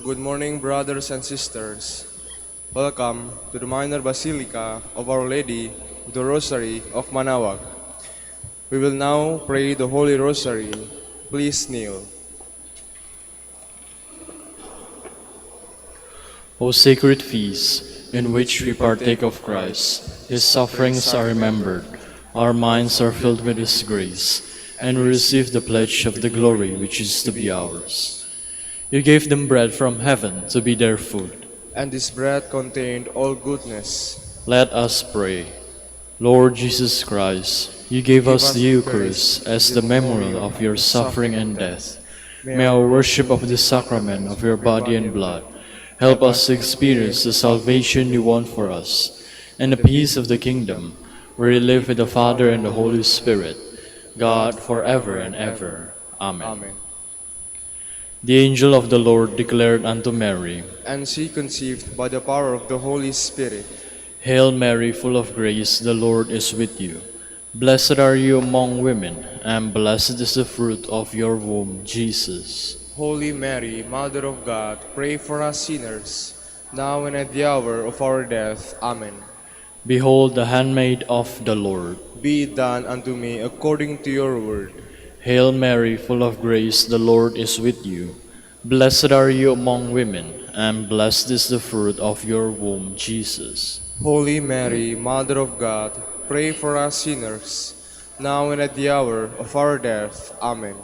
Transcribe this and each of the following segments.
Good morning, brothers and sisters. Welcome to the Minor Basilica of Our Lady of the Rosary of Manaoag. We will now pray the Holy Rosary. Please kneel. O sacred feast, in which we partake of Christ, His sufferings are remembered, our minds are filled with His grace, and we receive the pledge of the glory which is to be ours. You gave them bread from heaven to be their food. And this bread contained all goodness. Let us pray. Lord Jesus Christ, you gave us the Eucharist as the memorial of your suffering and death. May our worship of the sacrament of your body and blood help us to experience the salvation you want for us, and the peace of the kingdom, where you live with the Father and the Holy Spirit, God forever and ever. Amen. Amen. The angel of the Lord declared unto Mary, And she conceived by the power of the Holy Spirit. Hail Mary, full of grace, the Lord is with you. Blessed are you among women, and blessed is the fruit of your womb, Jesus. Holy Mary, Mother of God, pray for us sinners, now and at the hour of our death. Amen. Behold the handmaid of the Lord. Be it done unto me according to your word. Hail Mary, full of grace, the Lord is with you. Blessed are you among women, and blessed is the fruit of your womb, Jesus. Holy Mary, Mother of God, pray for us sinners, now and at the hour of our death. Amen.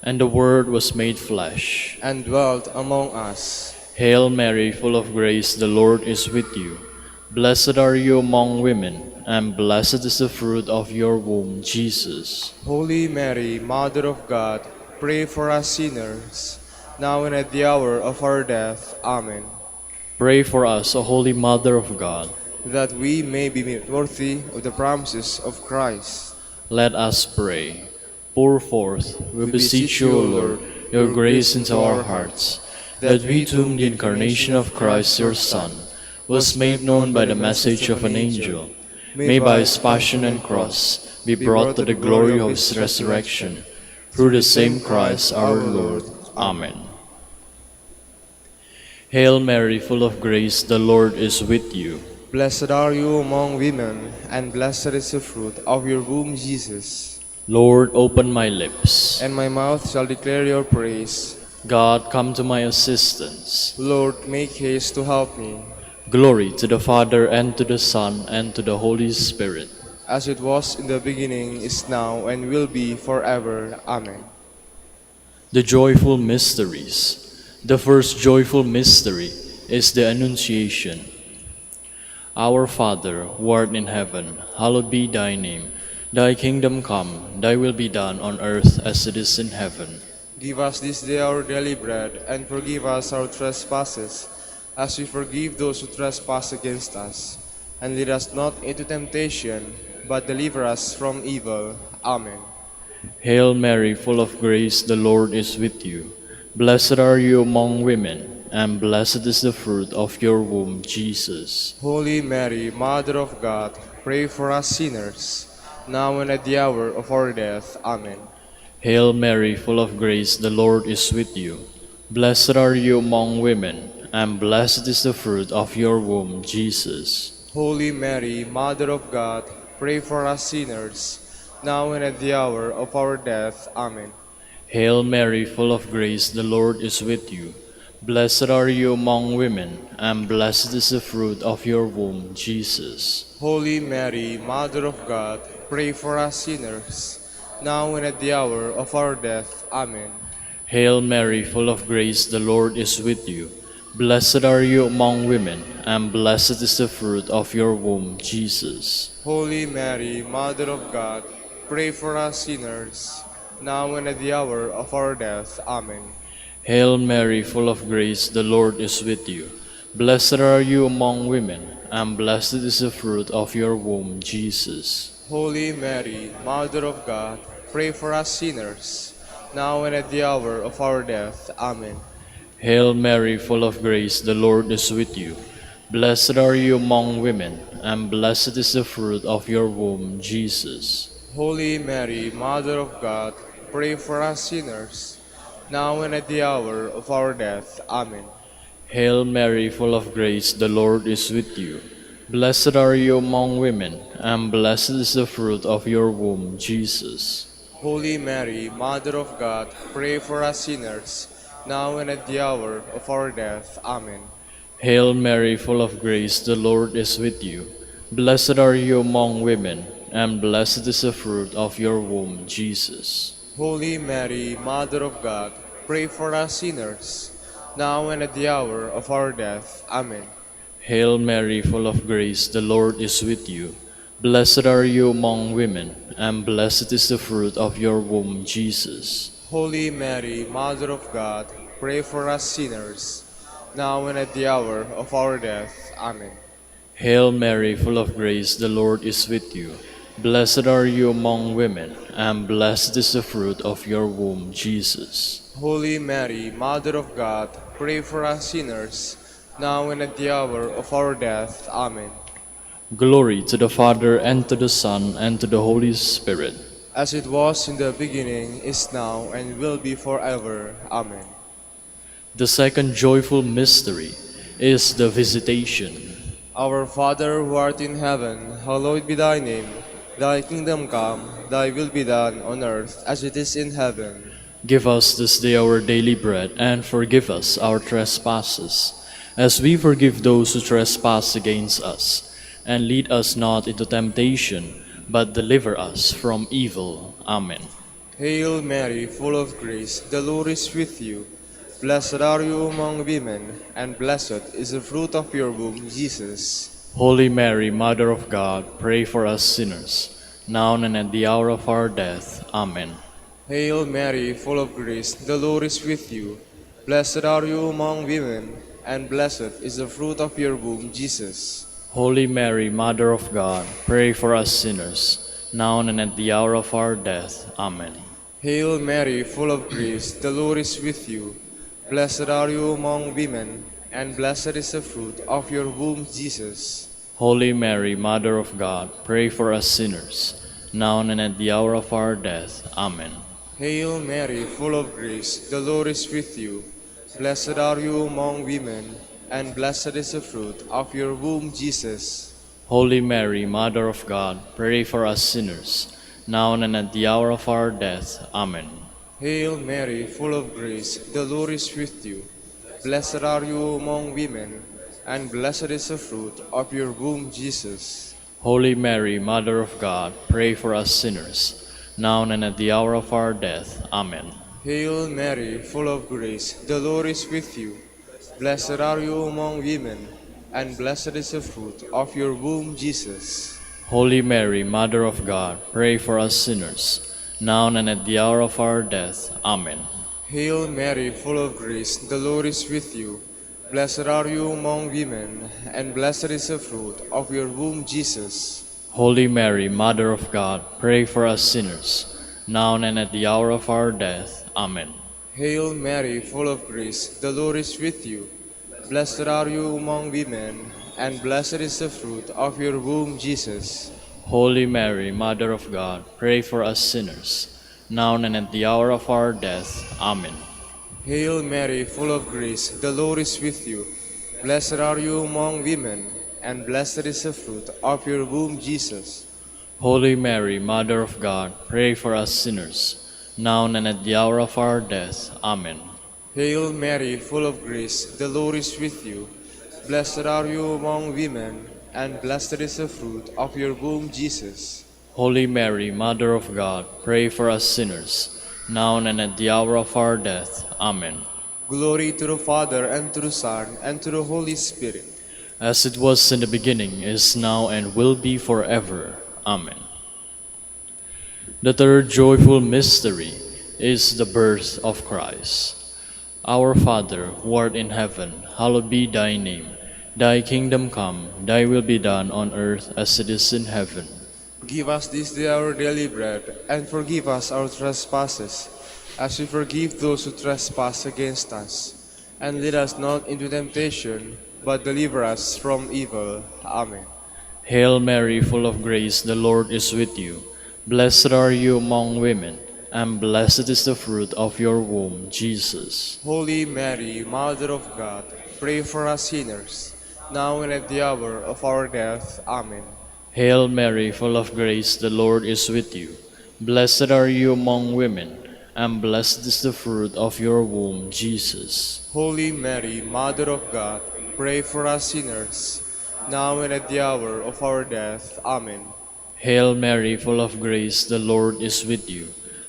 And the Word was made flesh, and dwelt among us. Hail Mary, full of grace, the Lord is with you. Blessed are you among women, and blessed is the fruit of your womb, Jesus. Holy Mary, Mother of God, pray for us sinners, now and at the hour of our death. Amen. Pray for us, O Holy Mother of God, that we may be made worthy of the promises of Christ. Let us pray. Pour forth, we beseech you, O Lord, your grace into our hearts, that we, to whom the incarnation of Christ, your Son, was made known by the message of an angel, may by his passion and cross be brought to the glory of his resurrection, through the same Christ our Lord. Amen. Hail Mary, full of grace, the Lord is with you. Blessed are you among women, and blessed is the fruit of your womb, Jesus. Lord, open my lips, and my mouth shall declare your praise. God, come to my assistance. Lord, make haste to help me. Glory to the Father, and to the Son, and to the Holy Spirit. As it was in the beginning, is now, and will be forever. Amen. The joyful mysteries. The first joyful mystery is the Annunciation. Our Father, who art in heaven, hallowed be thy name. Thy kingdom come, thy will be done on earth as it is in heaven. Give us this day our daily bread, and forgive us our trespasses, as we forgive those who trespass against us. And lead us not into temptation, but deliver us from evil. Amen. Hail Mary, full of grace, the Lord is with you. Blessed are you among women, and blessed is the fruit of your womb, Jesus. Holy Mary, Mother of God, pray for us sinners, now and at the hour of our death. Amen. Hail Mary, full of grace, the Lord is with you. Blessed are you among women, and blessed is the fruit of your womb, Jesus. Holy Mary, Mother of God, pray for us sinners, now and at the hour of our death. Amen. Hail Mary, full of grace, the Lord is with you. Blessed are you among women, and blessed is the fruit of your womb, Jesus. Holy Mary, Mother of God, pray for us sinners, now and at the hour of our death. Amen. Hail Mary, full of grace, the Lord is with you. Blessed are you among women, and blessed is the fruit of your womb, Jesus. Holy Mary, Mother of God, pray for us sinners, now and at the hour of our death. Amen. Hail Mary, full of grace, the Lord is with you. Blessed are you among women, and blessed is the fruit of your womb, Jesus. Holy Mary, Mother of God, pray for us sinners, now and at the hour of our death. Amen. Hail Mary, full of grace, the Lord is with you. Blessed are you among women, and blessed is the fruit of your womb, Jesus. Holy Mary, Mother of God, pray for us sinners, now and at the hour of our death. Amen. Hail Mary, full of grace, the Lord is with you. Blessed are you among women, and blessed is the fruit of your womb, Jesus. Holy Mary, Mother of God, pray for us sinners, now and at the hour of our death. Amen. Hail Mary, full of grace, the Lord is with you. Blessed are you among women, and blessed is the fruit of your womb, Jesus. Holy Mary, Mother of God, pray for us sinners, now and at the hour of our death. Amen. Hail Mary, full of grace, the Lord is with you. Blessed are you among women, and blessed is the fruit of your womb, Jesus. Holy Mary, Mother of God, pray for us sinners, now and at the hour of our death. Amen. Hail Mary, full of grace, the Lord is with you. Blessed are you among women, and blessed is the fruit of your womb, Jesus. Holy Mary, Mother of God, pray for us sinners, now and at the hour of our death. Amen. Glory to the Father, and to the Son, and to the Holy Spirit. As it was in the beginning, is now, and will be forever. Amen. The second joyful mystery is the Visitation. Our Father who art in heaven, hallowed be thy name. Thy kingdom come, thy will be done on earth as it is in heaven. Give us this day our daily bread, and forgive us our trespasses, as we forgive those who trespass against us. And lead us not into temptation, but deliver us from evil. Amen. Hail Mary, full of grace, the Lord is with you. Blessed are you among women, and blessed is the fruit of your womb, Jesus. Holy Mary, Mother of God, pray for us sinners, now and at the hour of our death. Amen. Hail Mary, full of grace, the Lord is with you. Blessed are you among women, and blessed is the fruit of your womb, Jesus. Holy Mary, Mother of God, pray for us sinners, now and at the hour of our death. Amen. Hail Mary, full of grace, the Lord is with you. Blessed are you among women, and blessed is the fruit of your womb, Jesus. Holy Mary, Mother of God, pray for us sinners, now and at the hour of our death. Amen. Hail Mary, full of grace, the Lord is with you. Blessed are you among women, and blessed is the fruit of your womb, Jesus. Holy Mary, Mother of God, pray for us sinners, now and at the hour of our death. Amen. Hail Mary, full of grace, the Lord is with you. Blessed are you among women, and blessed is the fruit of your womb, Jesus. Holy Mary, Mother of God, pray for us sinners, now and at the hour of our death. Amen. Hail Mary, full of grace, the Lord is with you. Blessed are you among women, and blessed is the fruit of your womb, Jesus. Holy Mary, Mother of God, pray for us sinners, now and at the hour of our death. Amen. Hail Mary, full of grace, the Lord is with you. Blessed are you among women, and blessed is the fruit of your womb, Jesus. Holy Mary, Mother of God, pray for us sinners, now and at the hour of our death. Amen. Hail Mary, full of grace, the Lord is with you. Blessed are you among women, and blessed is the fruit of your womb, Jesus. Holy Mary, Mother of God, pray for us sinners, now and at the hour of our death. Amen. Hail Mary, full of grace, the Lord is with you. Blessed are you among women, and blessed is the fruit of your womb, Jesus. Holy Mary, Mother of God, pray for us sinners, now and at the hour of our death. Amen. Hail Mary, full of grace, the Lord is with you. Blessed are you among women, and blessed is the fruit of your womb, Jesus. Holy Mary, Mother of God, pray for us sinners, now and at the hour of our death. Amen. Glory to the Father, and to the Son, and to the Holy Spirit. As it was in the beginning, is now, and will be forever. Amen. The third joyful mystery is the birth of Christ. Our Father, who art in heaven, hallowed be thy name. Thy kingdom come, thy will be done on earth as it is in heaven. Give us this day our daily bread, and forgive us our trespasses, as we forgive those who trespass against us. And lead us not into temptation, but deliver us from evil. Amen. Hail Mary, full of grace, the Lord is with you. Blessed are you among women, and blessed is the fruit of your womb, Jesus. Holy Mary, Mother of God, pray for us sinners, now and at the hour of our death. Amen. Hail Mary, full of grace, the Lord is with you. Blessed are you among women, and blessed is the fruit of your womb, Jesus. Holy Mary, Mother of God, pray for us sinners, now and at the hour of our death. Amen. Hail Mary, full of grace, the Lord is with you.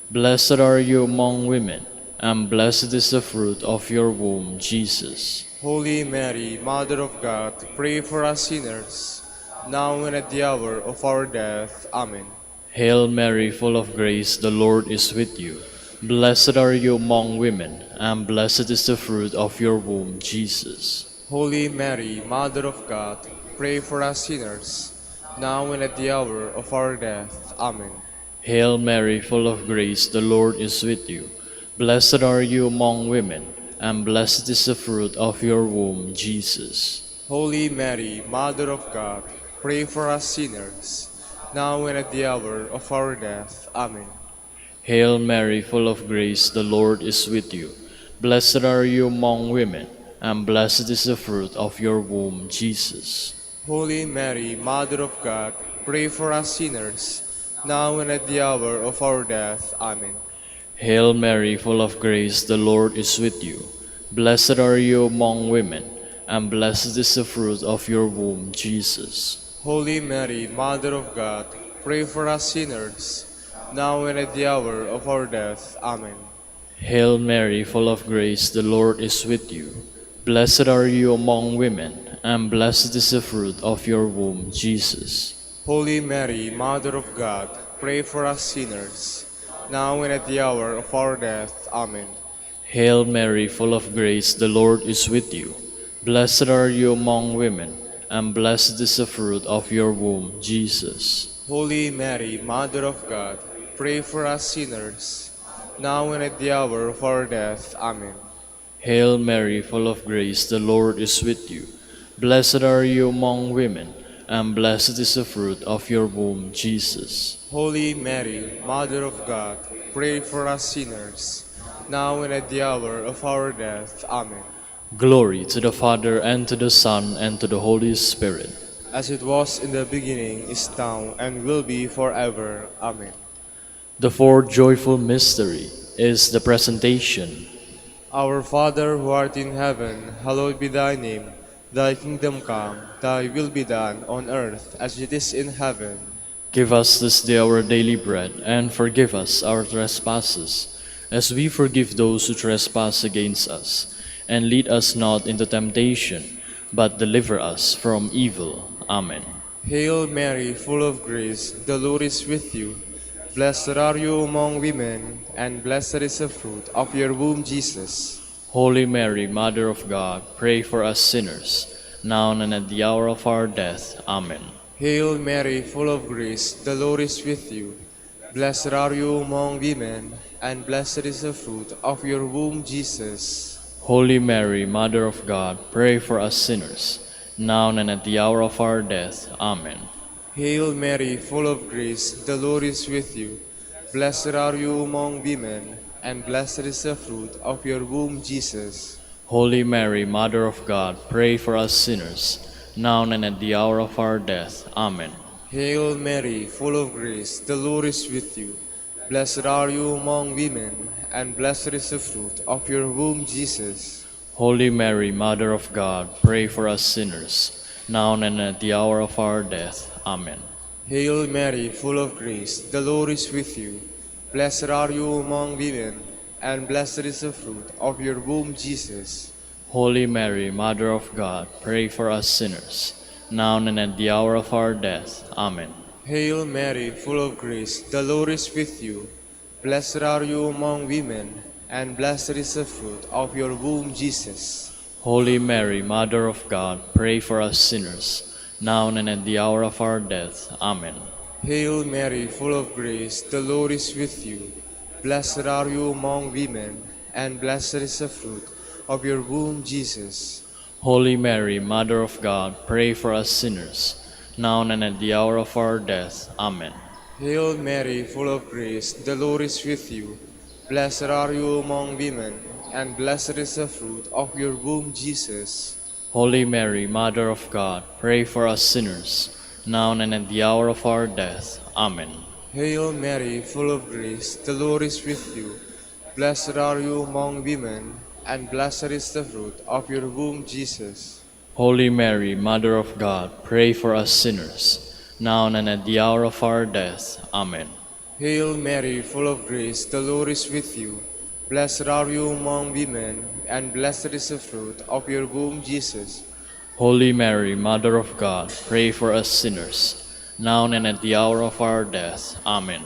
Blessed are you among women, and blessed is the fruit of your womb, Jesus. Holy Mary, Mother of God, pray for us sinners, now and at the hour of our death. Amen. Hail Mary, full of grace, the Lord is with you. Blessed are you among women, and blessed is the fruit of your womb, Jesus. Holy Mary, Mother of God, pray for us sinners, now and at the hour of our death. Amen. Hail Mary, full of grace, the Lord is with you. Blessed are you among women, and blessed is the fruit of your womb, Jesus. Holy Mary, Mother of God, pray for us sinners, now and at the hour of our death. Amen. Hail Mary, full of grace, the Lord is with you. Blessed are you among women, and blessed is the fruit of your womb, Jesus. Holy Mary, Mother of God, pray for us sinners, now and at the hour of our death. Amen. Hail Mary, full of grace, the Lord is with you. Blessed are you among women, and blessed is the fruit of your womb, Jesus. Holy Mary, Mother of God, pray for us sinners, now and at the hour of our death. Amen. Hail Mary, full of grace, the Lord is with you. Blessed are you among women, and blessed is the fruit of your womb, Jesus. Holy Mary, Mother of God, pray for us sinners, now and at the hour of our death. Amen. Hail Mary, full of grace, the Lord is with you. Blessed are you among women, and blessed is the fruit of your womb, Jesus. Holy Mary, Mother of God, pray for us sinners, now and at the hour of our death. Amen. Hail Mary, full of grace, the Lord is with you. Blessed are you among women, and blessed is the fruit of your womb, Jesus. Holy Mary, Mother of God, pray for us sinners, now and at the hour of our death. Amen. Glory to the Father, and to the Son, and to the Holy Spirit. As it was in the beginning, is now, and will be forever. Amen. The fourth joyful mystery is the presentation. Our Father who art in heaven, hallowed be thy name. Thy kingdom come, thy will be done on earth as it is in heaven. Give us this day our daily bread, and forgive us our trespasses, as we forgive those who trespass against us. And lead us not into temptation, but deliver us from evil. Amen. Hail Mary, full of grace, the Lord is with you. Blessed are you among women, and blessed is the fruit of your womb, Jesus. Holy Mary, Mother of God, pray for us sinners, now and at the hour of our death. Amen. Hail Mary, full of grace, the Lord is with you. Blessed are you among women, and blessed is the fruit of your womb, Jesus. Holy Mary, Mother of God, pray for us sinners, now and at the hour of our death. Amen. Hail Mary, full of grace, the Lord is with you. Blessed are you among women, and blessed is the fruit of your womb, Jesus. Holy Mary, Mother of God, pray for us sinners, now and at the hour of our death. Amen. Hail Mary, full of grace, the Lord is with you. Blessed are you among women, and blessed is the fruit of your womb, Jesus. Holy Mary, Mother of God, pray for us sinners, now and at the hour of our death. Amen. Hail Mary, full of grace, the Lord is with you. Blessed are you among women, and blessed is the fruit of your womb, Jesus. Holy Mary, Mother of God, pray for us sinners, now and at the hour of our death. Amen. Hail Mary, full of grace, the Lord is with you. Blessed are you among women, and blessed is the fruit of your womb, Jesus. Holy Mary, Mother of God, pray for us sinners, now and at the hour of our death. Amen. Hail Mary, full of grace, the Lord is with you. Blessed are you among women, and blessed is the fruit of your womb, Jesus. Holy Mary, Mother of God, pray for us sinners, now and at the hour of our death. Amen. Hail Mary, full of grace, the Lord is with you. Blessed are you among women, and blessed is the fruit of your womb, Jesus. Holy Mary, Mother of God, pray for us sinners, now and at the hour of our death. Amen. Hail Mary, full of grace, the Lord is with you. Blessed are you among women, and blessed is the fruit of your womb, Jesus. Holy Mary, Mother of God, pray for us sinners, now and at the hour of our death. Amen. Hail Mary, full of grace, the Lord is with you. Blessed are you among women, and blessed is the fruit of your womb, Jesus. Holy Mary, Mother of God, pray for us sinners, now and at the hour of our death. Amen.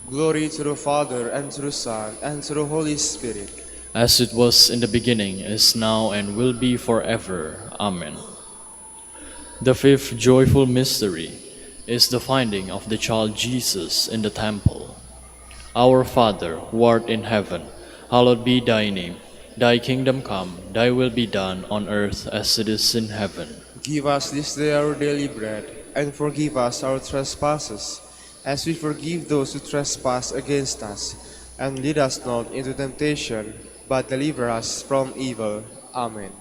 Glory to the Father, and to the Son, and to the Holy Spirit. As it was in the beginning, is now, and will be forever. Amen. The fifth joyful mystery is the finding of the child Jesus in the temple. Our Father, who art in heaven, hallowed be thy name. Thy kingdom come, thy will be done on earth as it is in heaven. Give us this day our daily bread, and forgive us our trespasses, as we forgive those who trespass against us. And lead us not into temptation, but deliver us from evil. Amen.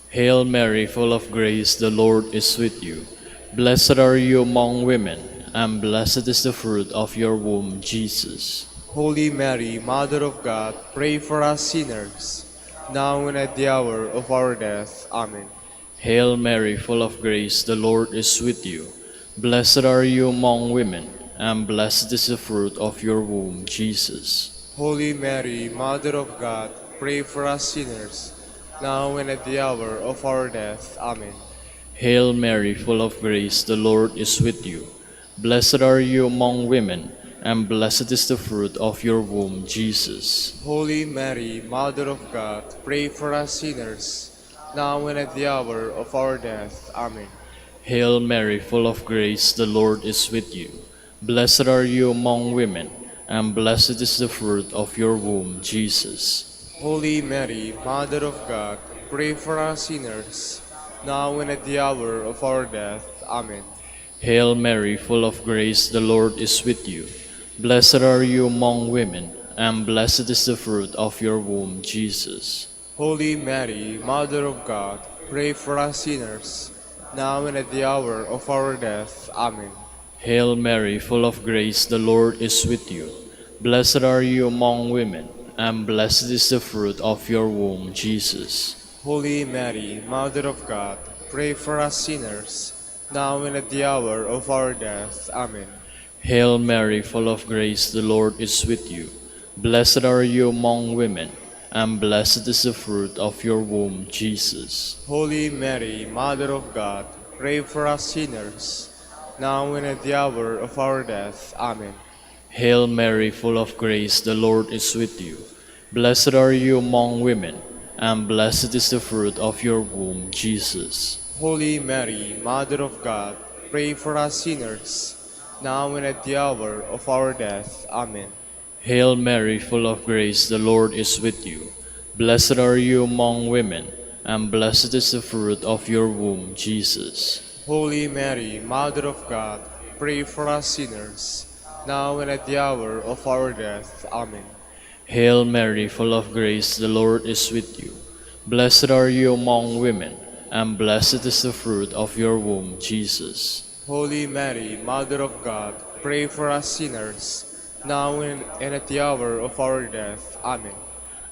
Hail Mary, full of grace, the Lord is with you. Blessed are you among women, and blessed is the fruit of your womb, Jesus. Holy Mary, Mother of God, pray for us sinners, now and at the hour of our death. Amen. Hail Mary, full of grace, the Lord is with you. Blessed are you among women, and blessed is the fruit of your womb, Jesus. Holy Mary, Mother of God, pray for us sinners, now and at the hour of our death. Amen. Hail Mary, full of grace, the Lord is with you. Blessed are you among women, and blessed is the fruit of your womb, Jesus. Holy Mary, Mother of God, pray for us sinners, now and at the hour of our death. Amen. Hail Mary, full of grace, the Lord is with you. Blessed are you among women, and blessed is the fruit of your womb, Jesus. Holy Mary, Mother of God, pray for us sinners, now and at the hour of our death. Amen. Hail Mary, full of grace, the Lord is with you. Blessed are you among women, and blessed is the fruit of your womb, Jesus. Holy Mary, Mother of God, pray for us sinners, now and at the hour of our death. Amen. Hail Mary, full of grace, the Lord is with you. Blessed are you among women, and blessed is the fruit of your womb, Jesus. Holy Mary, Mother of God, pray for us sinners, now and at the hour of our death. Amen. Hail Mary, full of grace, the Lord is with you. Blessed are you among women, and blessed is the fruit of your womb, Jesus. Holy Mary, Mother of God, pray for us sinners, now and at the hour of our death. Amen. Hail Mary, full of grace, the Lord is with you. Blessed are you among women, and blessed is the fruit of your womb, Jesus. Holy Mary, Mother of God, pray for us sinners, now and at the hour of our death. Amen. Hail Mary, full of grace, the Lord is with you. Blessed are you among women, and blessed is the fruit of your womb, Jesus. Holy Mary, Mother of God, pray for us sinners, now and at the hour of our death. Amen. Hail Mary, full of grace, the Lord is with you. Blessed are you among women, and blessed is the fruit of your womb, Jesus. Holy Mary, Mother of God, pray for us sinners, now and at the hour of our death. Amen.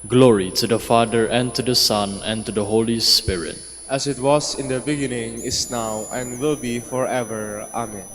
Glory to the Father, and to the Son, and to the Holy Spirit. As it was in the beginning, is now, and will be forever. Amen.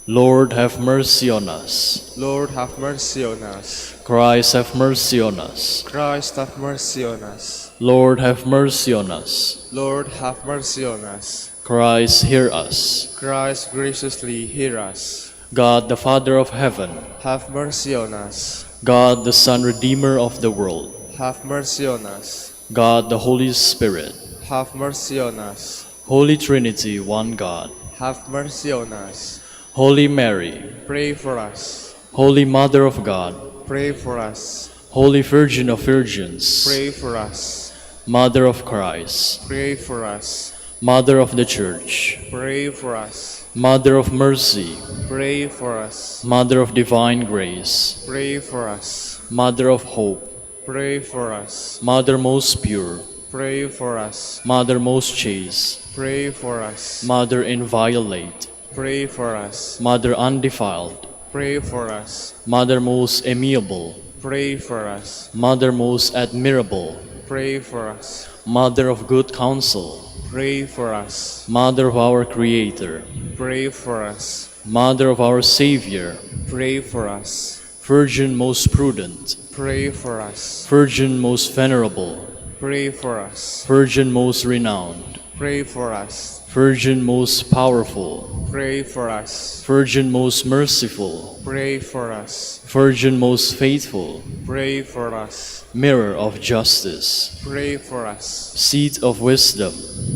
Lord, have mercy on us. Lord, have mercy on us. Christ, have mercy on us. Christ, have mercy on us. Lord, have mercy on us. Lord, have mercy on us. Christ, hear us. Christ, graciously hear us. God, the Father of heaven, Have mercy on us. God, the Son, Redeemer of the world, Have mercy on us. God, the Holy Spirit, Have mercy on us. Holy Trinity, one God, Have mercy on us. Holy Mary, Pray for us. Holy Mother of God, Pray for us. Holy Virgin of Virgins, Pray for us. Mother of Christ, Pray for us. Mother of the Church, Pray for us. Mother of Mercy, Pray for us. Mother of Divine Grace, Pray for us. Mother of Hope, Pray for us. Mother most pure, pray for us. Mother most chaste, Pray for us. Mother inviolate, Pray for us. Mother undefiled, Pray for us. Mother most amiable, Pray for us. Mother most admirable, Pray for us. Mother of good counsel, Pray for us. Mother of our Creator, Pray for us. Mother of our Savior, Pray for us. Virgin most prudent, Pray for us. Virgin most venerable, Pray for us. Virgin most renowned, Pray for us. Virgin most powerful, Pray for us. Virgin most merciful, Pray for us. Virgin most faithful, Pray for us. Mirror of justice, Pray for us. Seat of wisdom,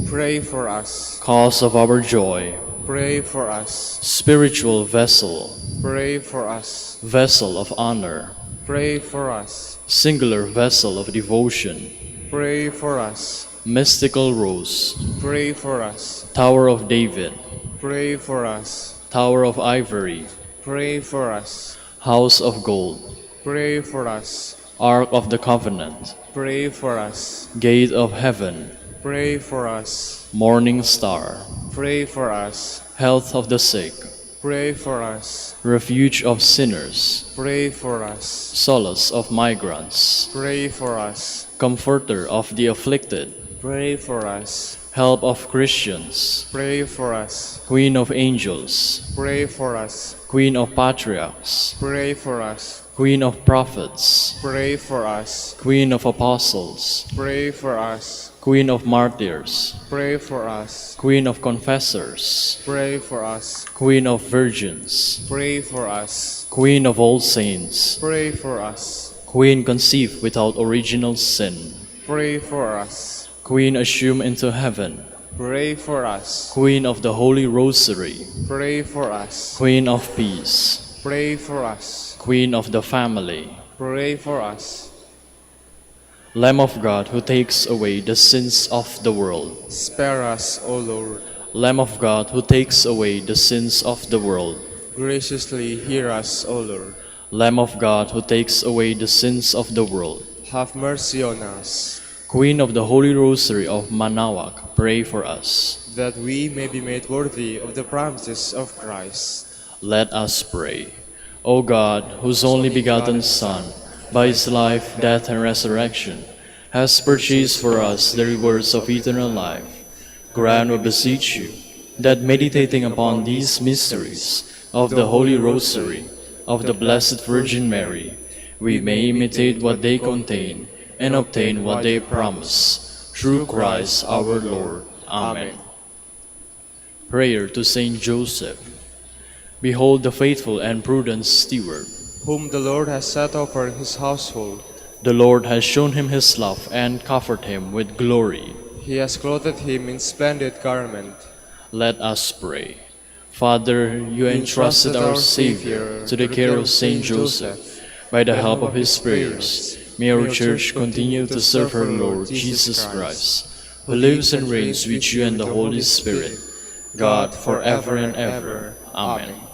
Pray for us. Cause of our joy, Pray for us. Spiritual vessel, Pray for us. Vessel of honor, Pray for us. Singular vessel of devotion, Pray for us. Mystical rose, Pray for us. Tower of David, Pray for us. Tower of ivory, Pray for us. House of gold, Pray for us. Ark of the covenant, Pray for us. Gate of heaven, Pray for us. Morning star, Pray for us. Health of the sick, Pray for us. Refuge of sinners, Pray for us. Solace of migrants, Pray for us. Comforter of the afflicted, Pray for us. Help of Christians, Pray for us. Queen of angels, Pray for us. Queen of patriarchs, Pray for us. Queen of prophets, Pray for us. Queen of apostles, Pray for us. Queen of martyrs, Pray for us. Queen of confessors, Pray for us. Queen of virgins, Pray for us. Queen of all saints, Pray for us. Queen conceived without original sin, Pray for us. Queen assumed into heaven, Pray for us. Queen of the Holy Rosary, Pray for us. Queen of peace, Pray for us. Queen of the family, Pray for us. Lamb of God who takes away the sins of the world, Spare us, O Lord. Lamb of God who takes away the sins of the world, Graciously hear us, O Lord. Lamb of God who takes away the sins of the world, Have mercy on us, Queen of the Holy Rosary of Manaoag, pray for us. that we may be made worthy of the promises of Christ. Let us pray. O God, whose only begotten Son, by his life, death, and resurrection, has purchased for us the rewards of eternal life, grant, we beseech you, that meditating upon these mysteries of the Holy Rosary of the Blessed Virgin Mary, we may imitate what they contain and obtain what they promise. Through Christ our Lord. Amen. Prayer to Saint Joseph. Behold the faithful and prudent steward. Whom the Lord has set over his household. The Lord has shown him his love and covered him with glory. He has clothed him in splendid garment. Let us pray. Father, you entrusted our Savior to the care of Saint Joseph. By the help of his prayers, may our Church continue to serve her Lord Jesus Christ, who lives and reigns with you and the Holy Spirit, God, forever and ever. Amen.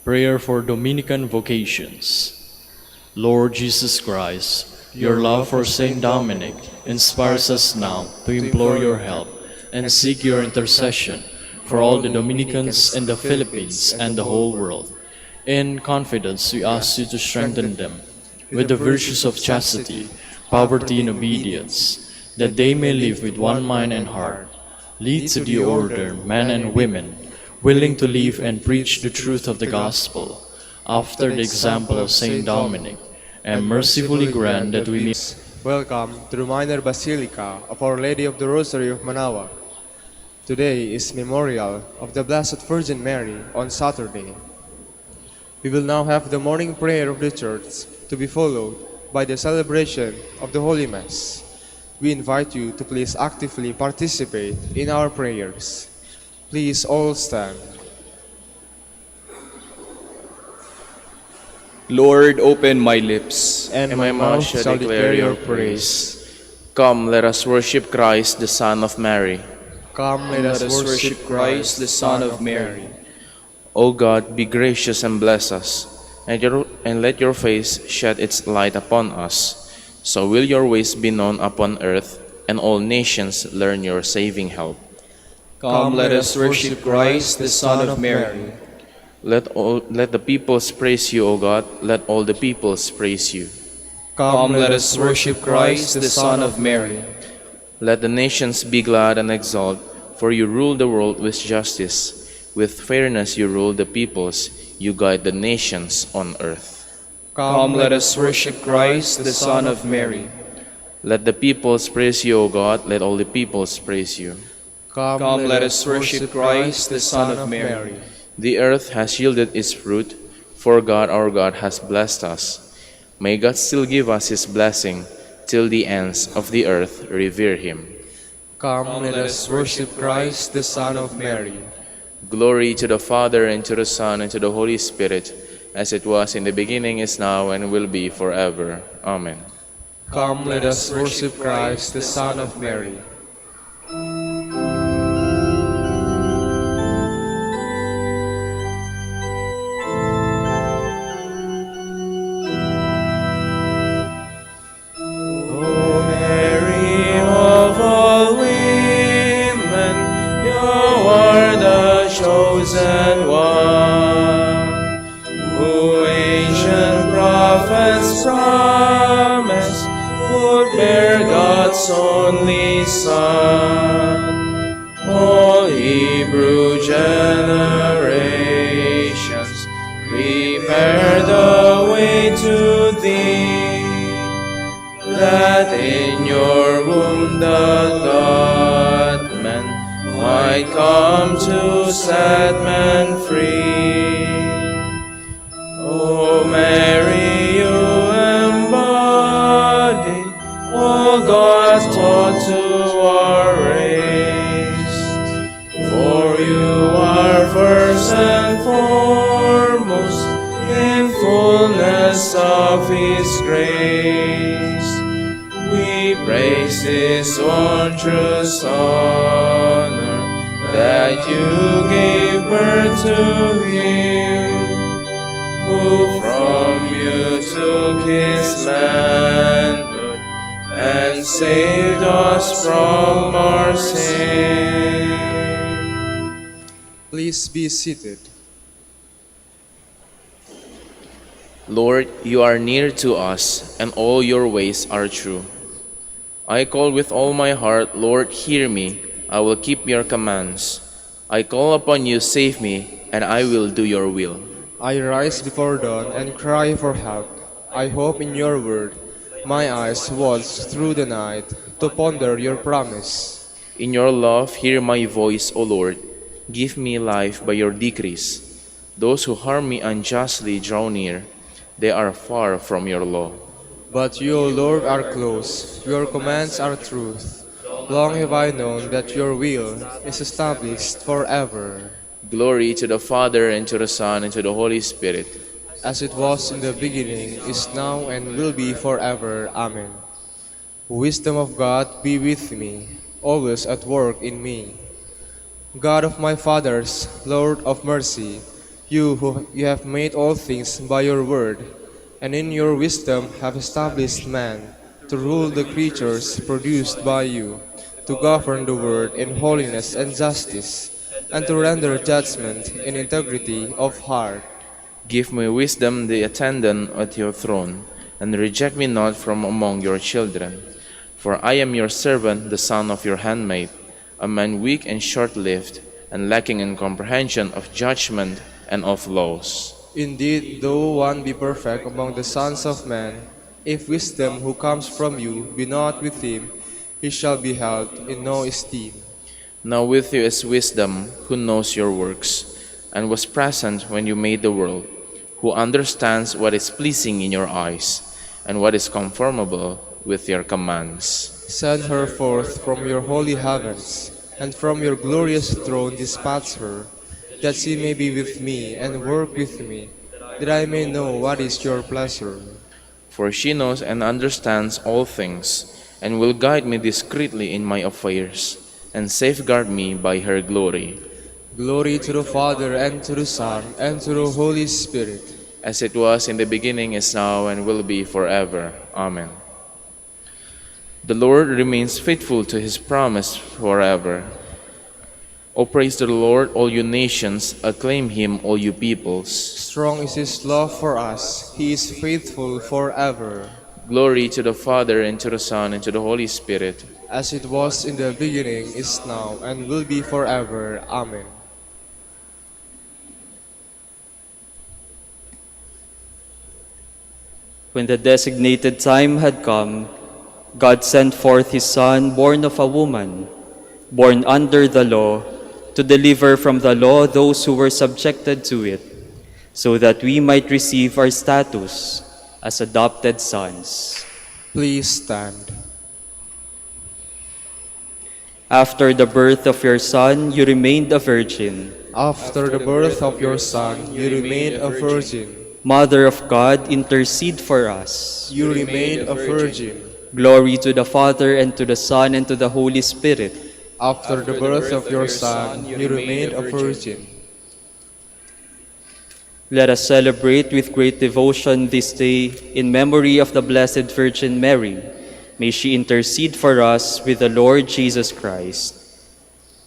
Prayer for Dominican vocations. Lord Jesus Christ, your love for Saint Dominic inspires us now to implore your help and seek your intercession for all the Dominicans in the Philippines and the whole world. In confidence, we ask you to strengthen them with the virtues of chastity, poverty, and obedience, that they may live with one mind and heart. Lead to the order, men and women, willing to live and preach the truth of the gospel, after the example of Saint Dominic, and mercifully grant that we may... Welcome to the Minor Basilica of Our Lady of the Rosary of Manaoag. Today is memorial of the Blessed Virgin Mary on Saturday. We will now have the morning prayer of the Church to be followed by the celebration of the Holy Mass. We invite you to please actively participate in our prayers. Please all stand. Lord, open my lips, And my mouth shall declare your praise. Come, let us worship Christ, the Son of Mary. Come, let us worship Christ, the Son of Mary. O God, be gracious and bless us, and let your face shed its light upon us. So will your ways be known upon earth, and all nations learn your saving help. Come, let us worship Christ, the Son of Mary. Let the peoples praise you, O God, let all the peoples praise you. Come, let us worship Christ, the Son of Mary. Let the nations be glad and exult, for you rule the world with justice. With fairness you rule the peoples, you guide the nations on earth. Come, let us worship Christ, the Son of Mary. Let the peoples praise you, O God, let all the peoples praise you. Come, let us worship Christ, the Son of Mary. The earth has yielded its fruit, for God our God has blessed us. May God still give us his blessing, till the ends of the earth revere him. Come, let us worship Christ, the Son of Mary. Glory to the Father, and to the Son, and to the Holy Spirit, as it was in the beginning, is now, and will be forever. Amen. Come, let us worship Christ, the Son of Mary. Chosen one, who ancient prophets promised would bear God's only Son. All Hebrew generations prepare the way to thee, that in your womb the God-man might come to set men free. O Mary, you embody all God taught to our race. For you are first and foremost in fullness of His grace. We praise this wondrous honor that you gave birth to Him, who from you took His manhood and saved us from our sin. Please be seated. Lord, you are near to us, and all your ways are true. I call with all my heart, Lord, hear me. I will keep your commands. I call upon you, save me, and I will do your will. I rise before dawn and cry for help. I hope in your word. My eyes watch through the night to ponder your promise. In your love, hear my voice, O Lord. Give me life by your decrees. Those who harm me unjustly draw near. They are far from your law. But you, O Lord, are close. Your commands are truth. Long have I known that your will is established forever. Glory to the Father, and to the Son, and to the Holy Spirit. As it was in the beginning, is now, and will be forever. Amen. Wisdom of God, be with me, always at work in me. God of my fathers, Lord of mercy, you have made all things by your word, and in your wisdom have established man to rule the creatures produced by you, to govern the world in holiness and justice, and to render judgment in integrity of heart. Give me wisdom, the attendant at your throne, and reject me not from among your children. For I am your servant, the son of your handmaid, a man weak and short-lived, and lacking in comprehension of judgment and of laws. Indeed, though one be perfect among the sons of men, if wisdom who comes from you be not with him, he shall be held in no esteem. Now with you is wisdom, who knows your works, and was present when you made the world, who understands what is pleasing in your eyes, and what is conformable with your commands. Send her forth from your holy heavens, and from your glorious throne dispatch her, that she may be with me and work with me, that I may know what is your pleasure. For she knows and understands all things, and will guide me discreetly in my affairs, and safeguard me by her glory. Glory to the Father, and to the Son, and to the Holy Spirit. As it was in the beginning, is now, and will be forever. Amen. The Lord remains faithful to his promise forever. O praise the Lord, all you nations, acclaim him, all you peoples. Strong is his love for us, he is faithful forever. Glory to the Father, and to the Son, and to the Holy Spirit. As it was in the beginning, is now, and will be forever. Amen. When the designated time had come, God sent forth his Son, born of a woman, born under the law, to deliver from the law those who were subjected to it, so that we might receive our status as adopted sons. Please stand. After the birth of your Son, you remained a virgin. After the birth of your Son, you remained a virgin. Mother of God, intercede for us. You remained a virgin. Glory to the Father, and to the Son, and to the Holy Spirit. After the birth of your Son, you remained a virgin. Let us celebrate with great devotion this day in memory of the Blessed Virgin Mary. May she intercede for us with the Lord Jesus Christ.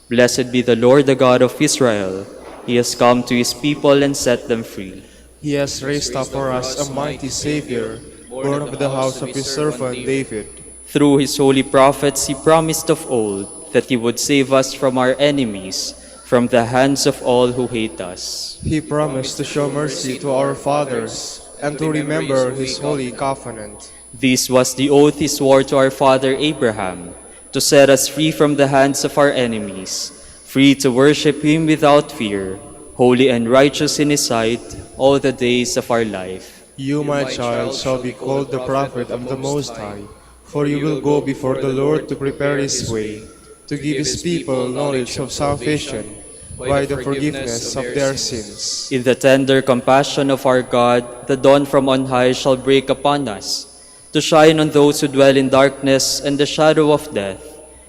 Blessed be the Lord, the God of Israel. He has come to his people and set them free. He has raised up for us a mighty Savior, born of the house of his servant David. Through his holy prophets, he promised of old that he would save us from our enemies, from the hands of all who hate us. He promised to show mercy to our fathers and to remember his holy covenant. This was the oath he swore to our father Abraham, to set us free from the hands of our enemies, free to worship him without fear, holy and righteous in his sight all the days of our life. You, my child, shall be called the prophet of the Most High, for you will go before the Lord to prepare his way, to give his people knowledge of salvation by the forgiveness of their sins. In the tender compassion of our God, the dawn from on high shall break upon us, to shine on those who dwell in darkness and the shadow of death,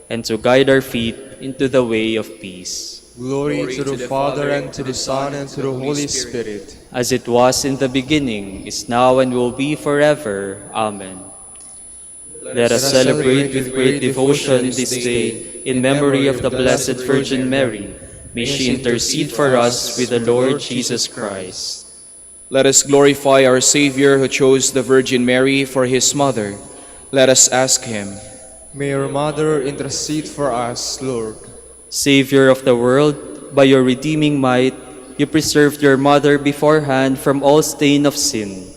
and to guide our feet into the way of peace. Glory to the Father, and to the Son, and to the Holy Spirit. As it was in the beginning, is now, and will be forever. Amen. Let us celebrate with great devotion this day in memory of the Blessed Virgin Mary. May she intercede for us with the Lord Jesus Christ. Let us glorify our Savior who chose the Virgin Mary for his mother. Let us ask him. May your mother intercede for us, Lord. Savior of the world, by your redeeming might, you preserved your mother beforehand from all stain of sin.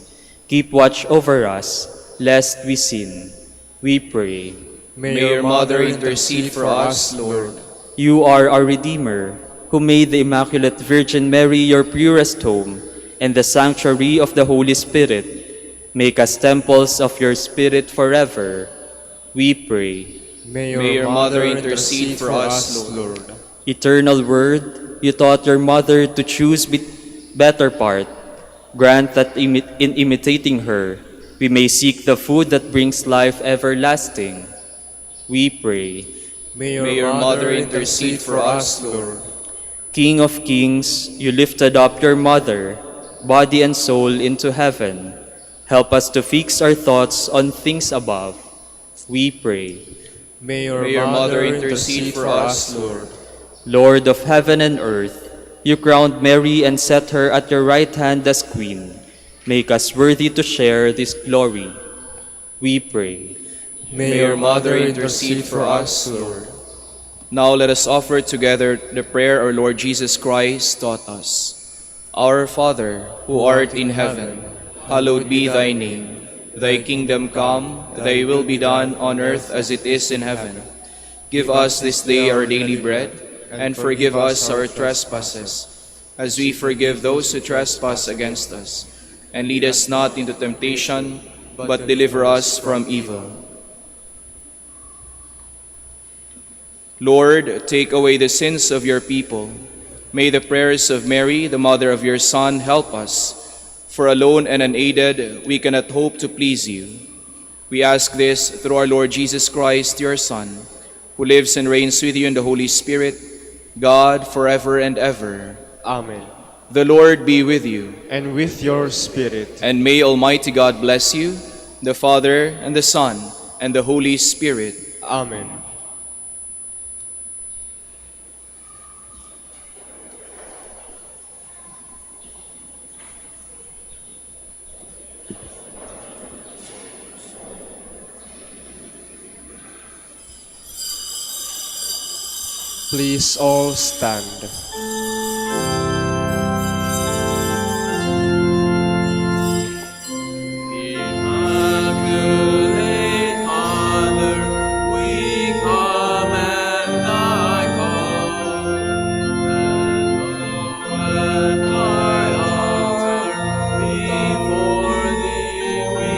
Keep watch over us, lest we sin. We pray. May your mother intercede for us, Lord. You are our Redeemer, who made the Immaculate Virgin Mary your purest home and the sanctuary of the Holy Spirit. Make us temples of your Spirit forever. We pray. May your mother intercede for us, Lord. Eternal Word, you taught your mother to choose better part. Grant that in imitating her, we may seek the food that brings life everlasting. We pray. May your mother intercede for us, Lord. King of kings, you lifted up your mother, body and soul, into heaven. Help us to fix our thoughts on things above. We pray. May your mother intercede for us, Lord. Lord of heaven and earth, you crowned Mary and set her at your right hand as Queen. Make us worthy to share this glory. We pray. May your mother intercede for us, Lord. Now let us offer together the prayer our Lord Jesus Christ taught us. Our Father, who art in heaven, hallowed be thy name. Thy kingdom come, thy will be done on earth as it is in heaven. Give us this day our daily bread, and forgive us our trespasses, as we forgive those who trespass against us. And lead us not into temptation, but deliver us from evil. Lord, take away the sins of your people. May the prayers of Mary, the mother of your Son, help us. For alone and unaided, we cannot hope to please you. We ask this through our Lord Jesus Christ, your Son, who lives and reigns with you in the Holy Spirit, God, forever and ever. Amen. The Lord be with you. And with your spirit. And may Almighty God bless you, the Father, and the Son, and the Holy Spirit. Amen. Please all stand. Immaculate Mother, we commend thy cause, and at thy altar before thee we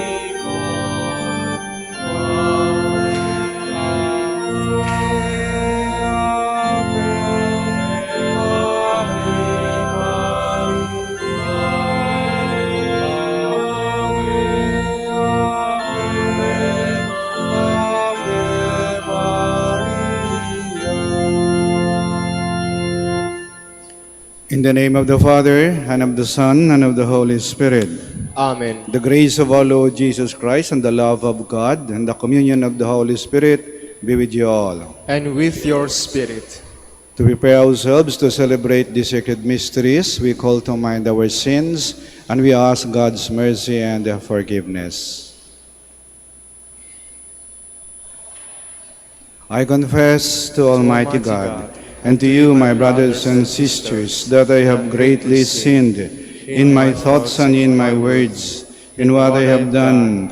In the name of the Father, and of the Son, and of the Holy Spirit. Amen. The grace of our Lord Jesus Christ, and the love of God, and the communion of the Holy Spirit be with you all. And with your spirit. To prepare ourselves to celebrate the sacred mysteries, we call to mind our sins, and we ask God's mercy and forgiveness. I confess to Almighty God, and to you, my brothers and sisters, that I have greatly sinned in my thoughts and in my words, in what I have done,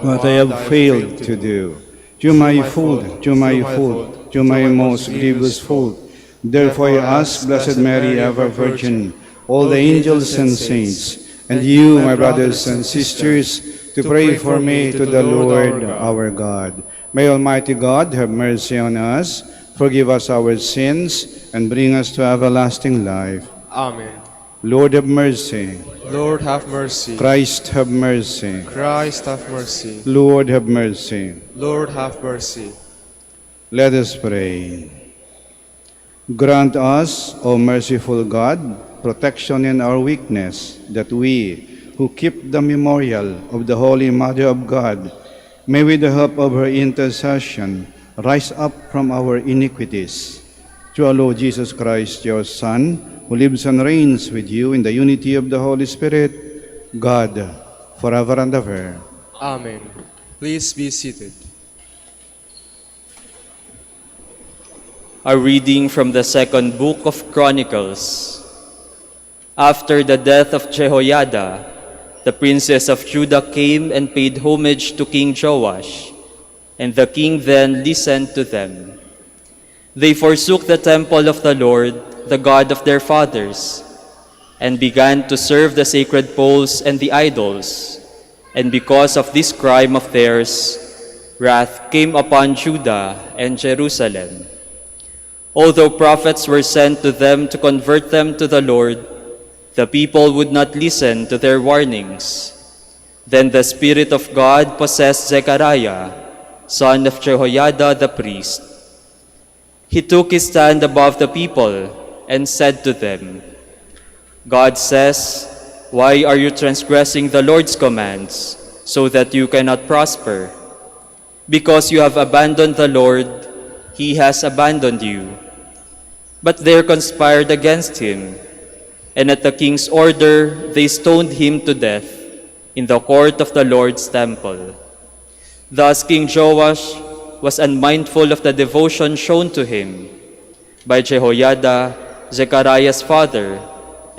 what I have failed to do. To my fault, to my fault, to my most grievous fault. Therefore I ask Blessed Mary, ever Virgin, all the angels and saints, and you, my brothers and sisters, to pray for me to the Lord our God. May Almighty God have mercy on us, forgive us our sins, and bring us to everlasting life. Amen. Lord have mercy. Lord have mercy. Christ have mercy. Christ have mercy. Lord have mercy. Lord have mercy. Let us pray. Grant us, O merciful God, protection in our weakness, that we, who keep the memorial of the Holy Mother of God, may with the help of her intercession rise up from our iniquities. Through our Lord Jesus Christ, your Son, who lives and reigns with you in the unity of the Holy Spirit, God, forever and ever. Amen. Please be seated. A reading from the second book of Chronicles. After the death of Jehoiada, the princes of Judah came and paid homage to King Joash, and the king then listened to them. They forsook the temple of the Lord, the God of their fathers, and began to serve the sacred poles and the idols. And because of this crime of theirs, wrath came upon Judah and Jerusalem. Although prophets were sent to them to convert them to the Lord, the people would not listen to their warnings. Then the Spirit of God possessed Zechariah, son of Jehoiada the priest. He took his stand above the people and said to them, God says, why are you transgressing the Lord's commands, so that you cannot prosper? Because you have abandoned the Lord, he has abandoned you. But they conspired against him, and at the king's order they stoned him to death in the court of the Lord's temple. Thus King Joash was unmindful of the devotion shown to him by Jehoiada, Zechariah's father,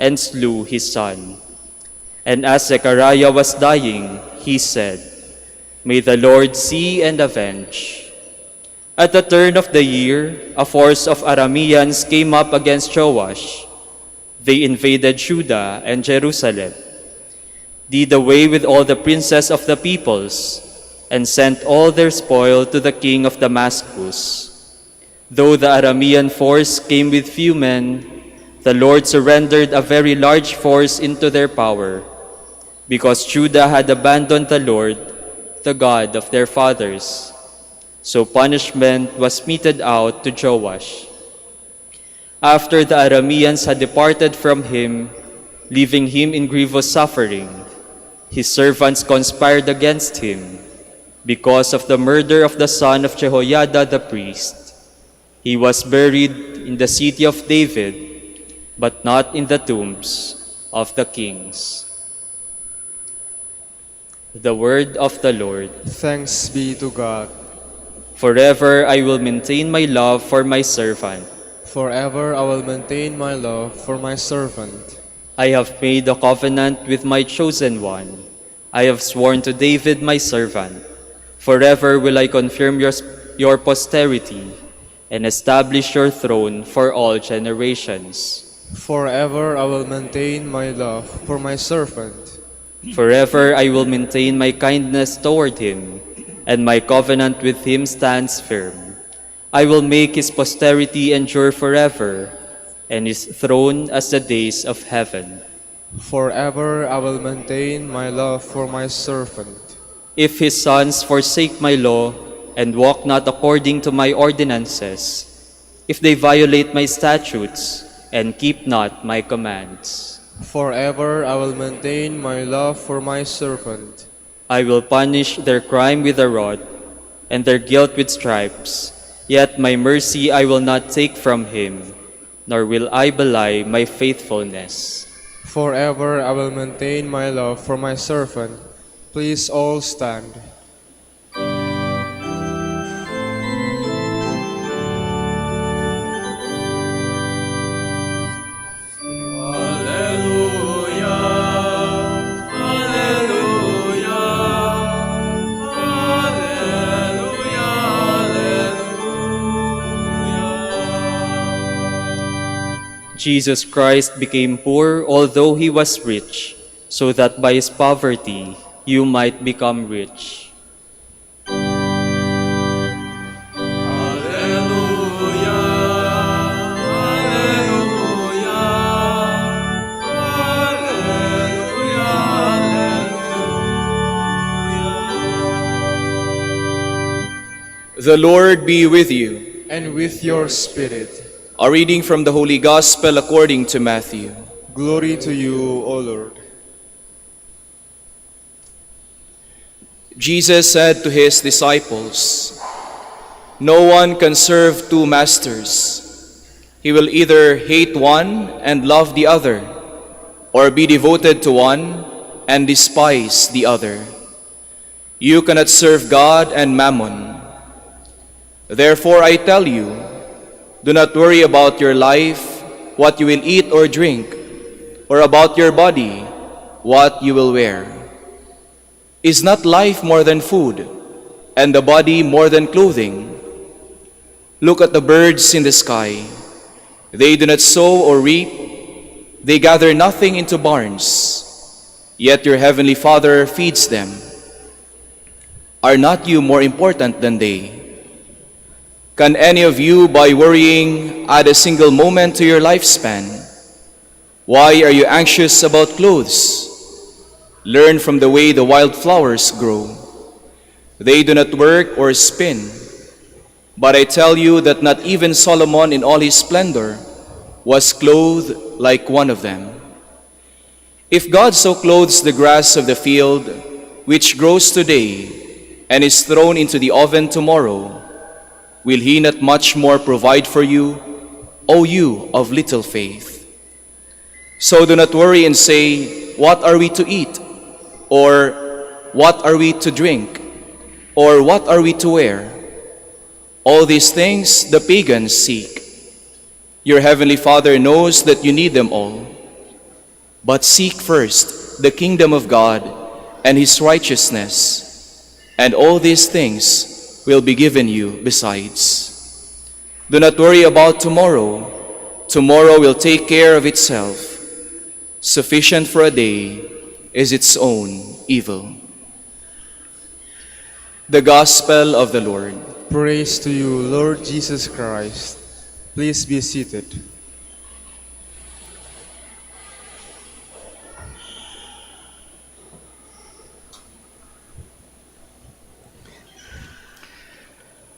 and slew his son. And as Zechariah was dying, he said, May the Lord see and avenge. At the turn of the year, a force of Arameans came up against Joash. They invaded Judah and Jerusalem, did away with all the princes of the peoples, and sent all their spoil to the king of Damascus. Though the Aramean force came with few men, the Lord surrendered a very large force into their power, because Judah had abandoned the Lord, the God of their fathers. So punishment was meted out to Joash. After the Arameans had departed from him, leaving him in grievous suffering, his servants conspired against him. because of the murder of the son of Jehoiada the priest. He was buried in the city of David, but not in the tombs of the kings. The word of the Lord. Thanks be to God. Forever I will maintain my love for my servant. Forever I will maintain my love for my servant. I have made a covenant with my chosen one. I have sworn to David my servant. Forever will I confirm your posterity and establish your throne for all generations. Forever I will maintain my love for my servant. Forever I will maintain my kindness toward him, and my covenant with him stands firm. I will make his posterity endure forever, and his throne as the days of heaven. Forever I will maintain my love for my servant. If his sons forsake my law and walk not according to my ordinances, if they violate my statutes and keep not my commands, Forever I will maintain my love for my servant. I will punish their crime with a rod and their guilt with stripes. Yet my mercy I will not take from him, nor will I belie my faithfulness. Forever I will maintain my love for my servant. Please all stand. Jesus Christ became poor although he was rich, so that by his poverty you might become rich. The Lord be with you. And with your spirit. A reading from the Holy Gospel according to Matthew. Glory to you, O Lord. Jesus said to his disciples, "No one can serve two masters. He will either hate one and love the other, or be devoted to one and despise the other. You cannot serve God and Mammon. Therefore I tell you, do not worry about your life, what you will eat or drink, or about your body, what you will wear. Is not life more than food, and the body more than clothing? Look at the birds in the sky. They do not sow or reap, they gather nothing into barns, yet your heavenly Father feeds them. Are not you more important than they? Can any of you, by worrying, add a single moment to your lifespan? Why are you anxious about clothes? Learn from the way the wild flowers grow. They do not work or spin. But I tell you that not even Solomon in all his splendor was clothed like one of them. If God so clothes the grass of the field, which grows today and is thrown into the oven tomorrow, will he not much more provide for you, O you of little faith? So do not worry and say, what are we to eat? Or what are we to drink? Or what are we to wear? All these things the pagans seek. Your heavenly Father knows that you need them all. But seek first the kingdom of God and his righteousness, and all these things will be given you besides. Do not worry about tomorrow. Tomorrow will take care of itself. Sufficient for a day is its own evil. The Gospel of the Lord. Praise to you, Lord Jesus Christ. Please be seated.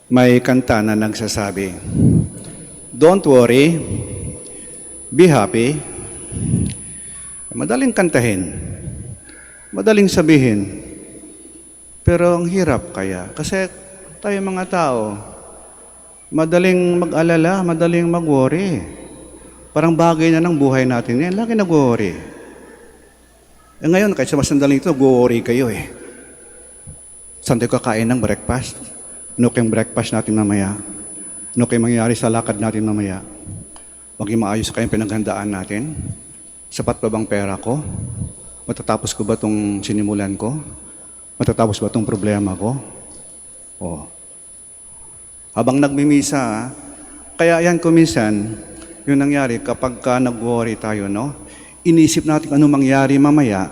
May kanta na nagsasabi, "Don't worry, be happy." Madaling kantahin, madaling sabihin, Pero ang hirap kaya. Kasi tayo mga tao, madaling mag-alala, madaling mag-worry. Parang bagay na ng buhay natin yan. Lagi nag-worry. Ngayon, kahit sa masandaling ito, go-worry kayo eh. Saan tayo kakain ng breakfast? Ano kayong breakfast natin mamaya? Ano kayong mangyayari sa lakad natin mamaya? Maging maayos kayong pinaghandaan natin? Sapat ba bang pera ko? Matatapos ko ba itong sinimulan ko? Matatapos ba itong problema ko? Habang nagmimisa, kaya yan kuminsan, yung nangyari kapag nag-worry tayo, no? Inisip natin anong mangyari mamaya,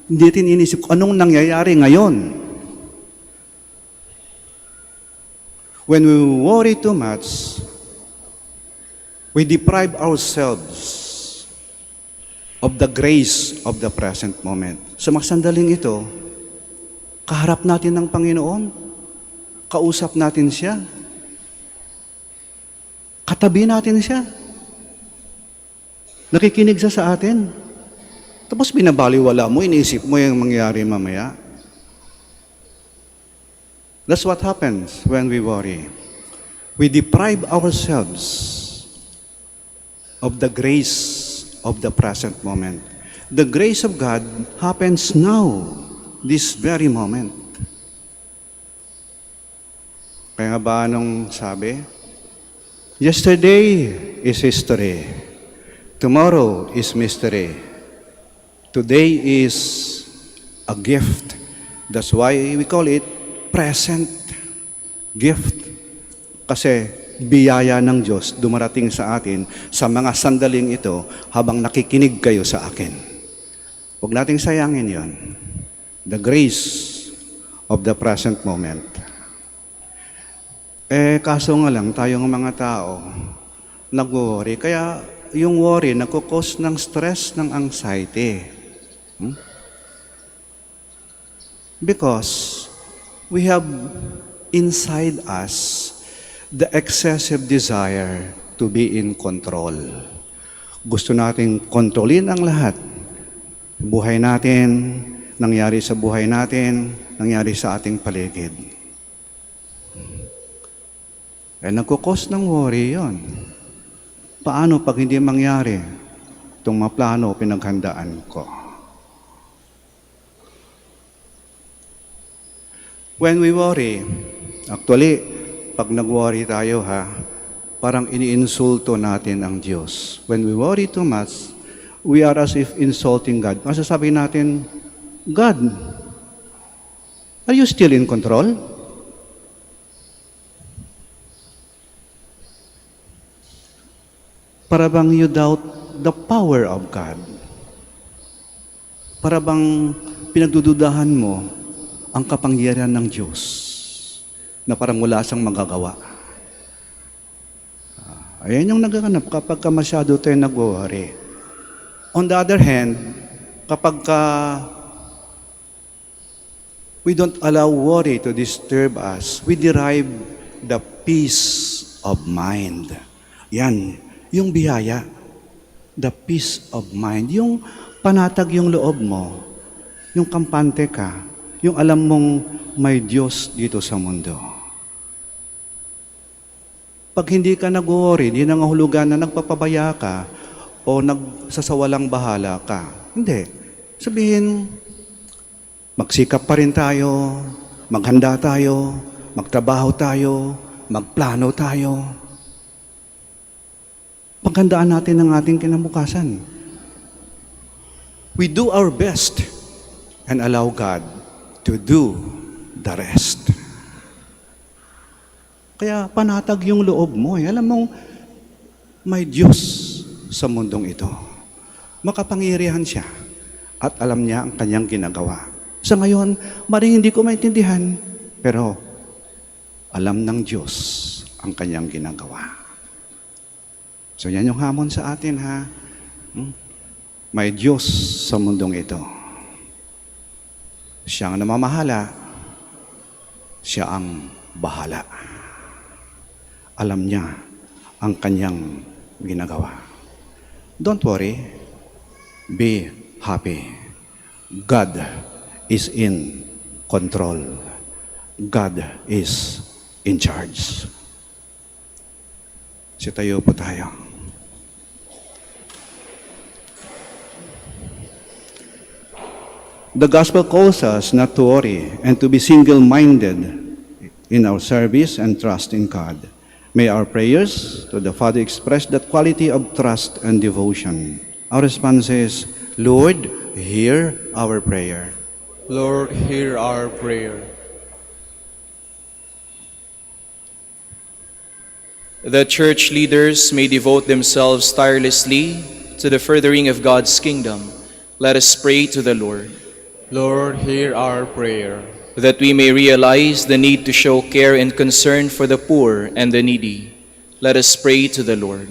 hindi natin inisip anong nangyayari ngayon. When we worry too much, we deprive ourselves of the grace of the present moment. Sa mga sandaling ito, kaharap natin ng Panginoon, kausap natin siya, katabi natin siya, nakikinig siya sa atin. Tapos binabaliwala mo, iniisip mo yung mangyari mamaya. That's what happens when we worry. We deprive ourselves of the grace of the present moment. The grace of God happens now, this very moment. Kaya nga ba anong sabi? Yesterday is history. Tomorrow is mystery. Today is a gift. That's why we call it present gift. Kasi biyaya ng Diyos dumarating sa atin sa mga sandaling ito habang nakikinig kayo sa akin. Huwag nating sayangin yon. The grace of the present moment. Kaso nga lang, tayong mga tao, nag-worry. Kaya yung worry, nagkukos ng stress, ng anxiety. Because we have inside us the excessive desire to be in control. Gusto nating kontrolin ang lahat. Buhay natin, nangyari sa buhay natin, nangyari sa ating paligid. Nagkukos ng worry yon. Paano pag hindi mangyari itong mga plano o pinaghandaan ko? When we worry, actually, pag nag-worry tayo parang iniinsulto natin ang Diyos. When we worry too much, we are as if insulting God. Masasabi natin, God, are you still in control? Para bang you doubt the power of God? Para bang pinagdududahan mo ang kapangyarihan ng Diyos na parang wala siyang magagawa? Ayan yung nagaganap kapag masyado tayo nag-worry. On the other hand, kapag we don't allow worry to disturb us, we derive the peace of mind. Yan, yung biyaya, the peace of mind, yung panatag yung loob mo, yung kampante ka, yung alam mong may Diyos dito sa mundo. Pag hindi ka nag-worry, hindi nangahulugan na nagpapabaya ka o nagsasawalang bahala ka. Hindi. Sabihin, magsikap pa rin tayo, maghanda tayo, magtrabaho tayo, magplano tayo. Paghandaan natin ang ating kinabukasan. We do our best and allow God to do the rest. Kaya panatag yung loob mo. Alam mong may Diyos sa mundong ito. Makapangyarihan siya at alam niya ang kanyang ginagawa. Sa ngayon, maring hindi ko maintindihan, pero alam ng Diyos ang kanyang ginagawa. So yan yung hamon sa atin May Diyos sa mundong ito. Siya ang namamahala. Siya ang bahala. Alam niya ang kanyang ginagawa. Don't worry. Be happy. God is in control. God is in charge. Sitayo po tayo. The gospel calls us not to worry and to be single-minded in our service and trust in God. May our prayers to the Father express that quality of trust and devotion. Our response is, Lord, hear our prayer. Lord, hear our prayer. The church leaders may devote themselves tirelessly to the furthering of God's kingdom. Let us pray to the Lord. Lord, hear our prayer. That we may realize the need to show care and concern for the poor and the needy. Let us pray to the Lord.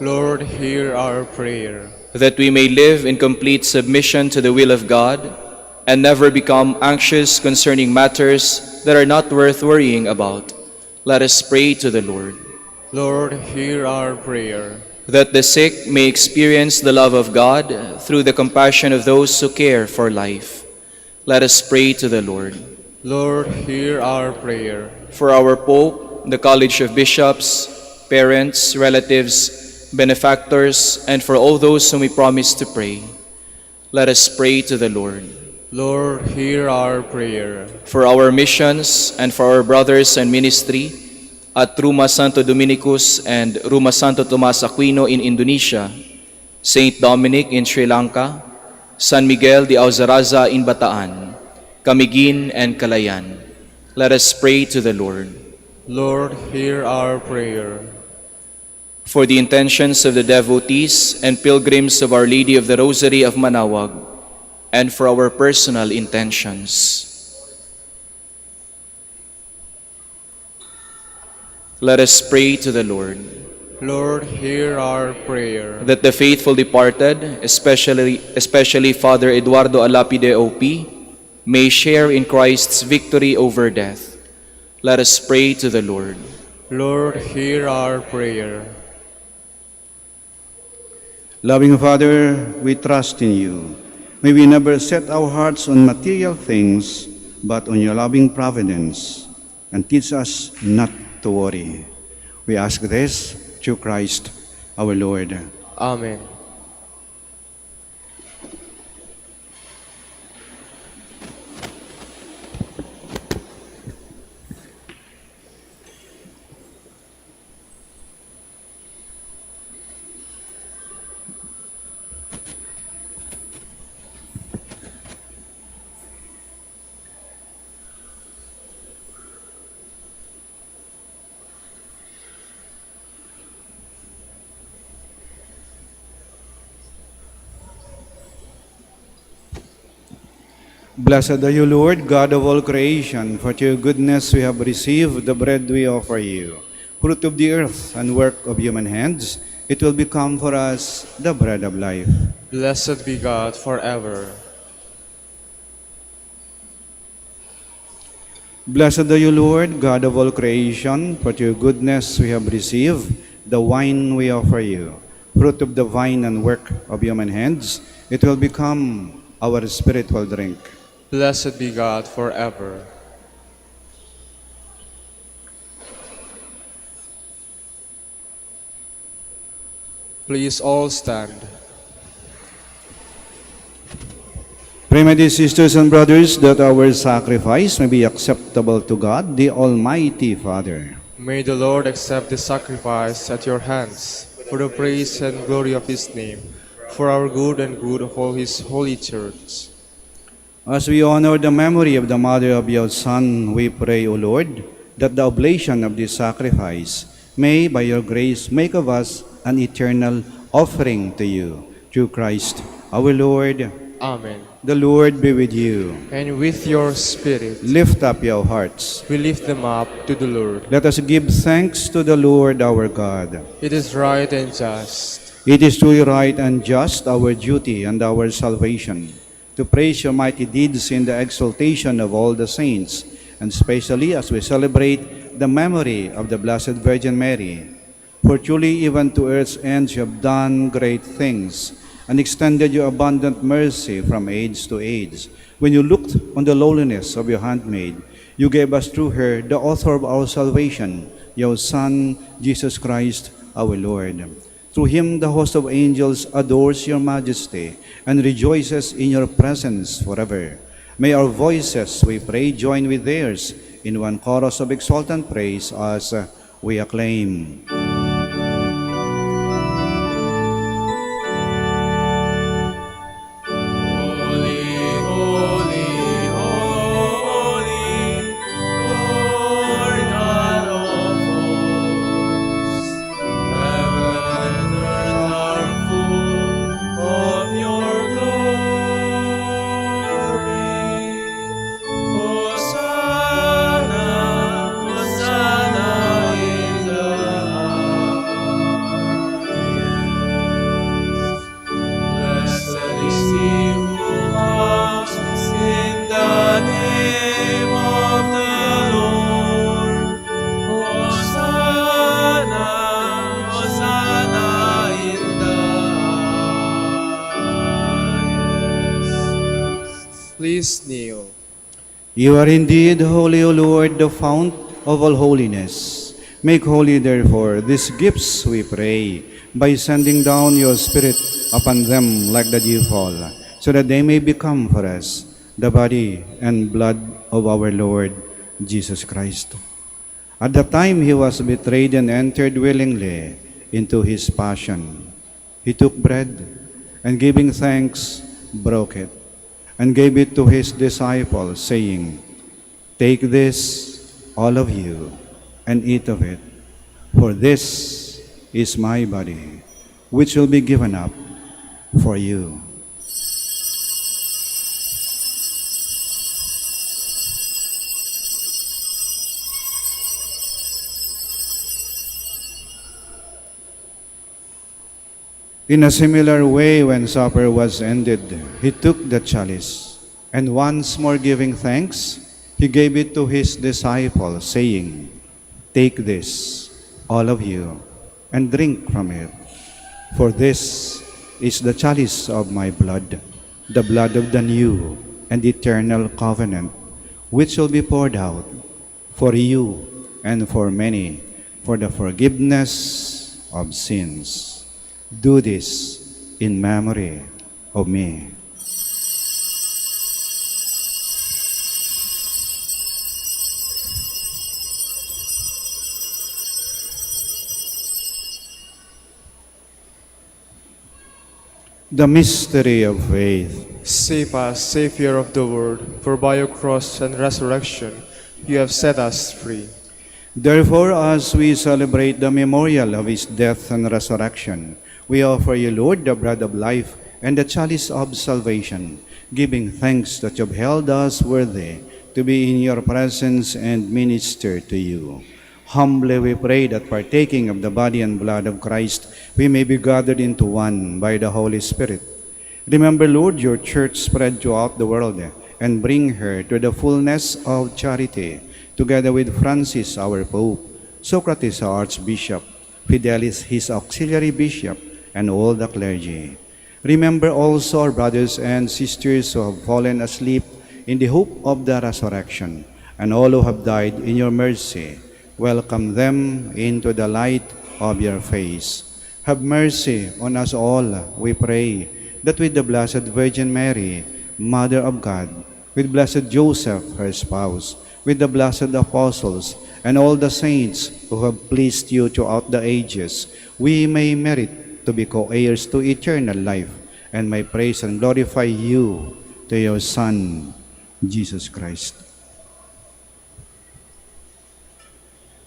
Lord, hear our prayer. That we may live in complete submission to the will of God and never become anxious concerning matters that are not worth worrying about. Let us pray to the Lord. Lord, hear our prayer. That the sick may experience the love of God through the compassion of those who care for life. Let us pray to the Lord. Lord, hear our prayer. For our Pope, the College of Bishops, parents, relatives, benefactors, and for all those whom we promise to pray, let us pray to the Lord. Lord, hear our prayer. For our missions and for our brothers and ministry at Ruma Santo Dominicus and Ruma Santo Tomas Aquino in Indonesia, Saint Dominic in Sri Lanka, San Miguel de Auzaraza in Bataan, Camiguin and Calayan. Let us pray to the Lord. Lord, hear our prayer. For the intentions of the devotees and pilgrims of Our Lady of the Rosary of Manaoag, and for our personal intentions. Let us pray to the Lord. Lord, hear our prayer. That the faithful departed, especially Father Eduardo Alapide OP, may share in Christ's victory over death. Let us pray to the Lord. Lord, hear our prayer. Loving Father, we trust in you. May we never set our hearts on material things, but on your loving providence, and teach us not to worry. We ask this through Christ our Lord. Amen. Blessed are you, Lord, God of all creation. For your goodness we have received the bread we offer you. Fruit of the earth and work of human hands, it will become for us the bread of life. Blessed be God forever. Blessed are you, Lord, God of all creation. For your goodness we have received the wine we offer you. Fruit of the vine and work of human hands, it will become our spiritual drink. Blessed be God forever. Please all stand. Pray, my dear sisters and brothers, that our sacrifice may be acceptable to God, the Almighty Father. May the Lord accept the sacrifice at your hands for the praise and glory of his name, for our good and good of all his holy church. As we honor the memory of the mother of your Son, we pray, O Lord, that the oblation of this sacrifice may, by your grace, make of us an eternal offering to you. Through Christ our Lord. Amen. The Lord be with you. And with your spirit, Lift up your hearts. we lift them up to the Lord. Let us give thanks to the Lord our God. It is right and just. It is truly right and just, our duty and our salvation, to praise your mighty deeds in the exaltation of all the saints, and especially as we celebrate the memory of the Blessed Virgin Mary. For truly even to earth's ends you have done great things, and extended your abundant mercy from age to age. When you looked on the lowliness of your handmaid, You gave us through her the author of our salvation, your Son, Jesus Christ, our Lord. Through him the host of angels adores your majesty and rejoices in your presence forever. May our voices, we pray, join with theirs in one chorus of exultant praise as we acclaim. Please kneel. You are indeed holy, O Lord, the fount of all holiness. Make holy, therefore, these gifts, we pray, by sending down your Spirit upon them like the dewfall, so that they may become for us the body and blood of our Lord Jesus Christ. At the time he was betrayed and entered willingly into his passion, he took bread and giving thanks, broke it, and gave it to his disciples, saying, "Take this, all of you, and eat of it, for this is my body, which will be given up for you." In a similar way, when supper was ended, he took the chalice, and once more giving thanks, he gave it to his disciples, saying, "Take this, all of you, and drink from it, for this is the chalice of my blood, the blood of the new and eternal covenant, which will be poured out for you and for many for the forgiveness of sins. Do this in memory of me." The mystery of faith. Save us, Savior of the world, for by your cross and resurrection you have set us free. Therefore, as we celebrate the memorial of his death and resurrection, we offer you, Lord, the bread of life and the chalice of salvation, giving thanks that you have held us worthy to be in your presence and minister to you. Humbly we pray that partaking of the body and blood of Christ, we may be gathered into one by the Holy Spirit. Remember, Lord, your church spread throughout the world and bring her to the fullness of charity, together with Francis, our Pope, Socrates, our Archbishop, Fidelis, his auxiliary bishop, and all the clergy. Remember also our brothers and sisters who have fallen asleep in the hope of the resurrection, and all who have died in your mercy. Welcome them into the light of your face. Have mercy on us all, we pray, that with the Blessed Virgin Mary, Mother of God, with Blessed Joseph, her spouse, with the blessed apostles, and all the saints who have pleased you throughout the ages, we may merit to be co-heirs to eternal life, and may praise and glorify you to your Son, Jesus Christ.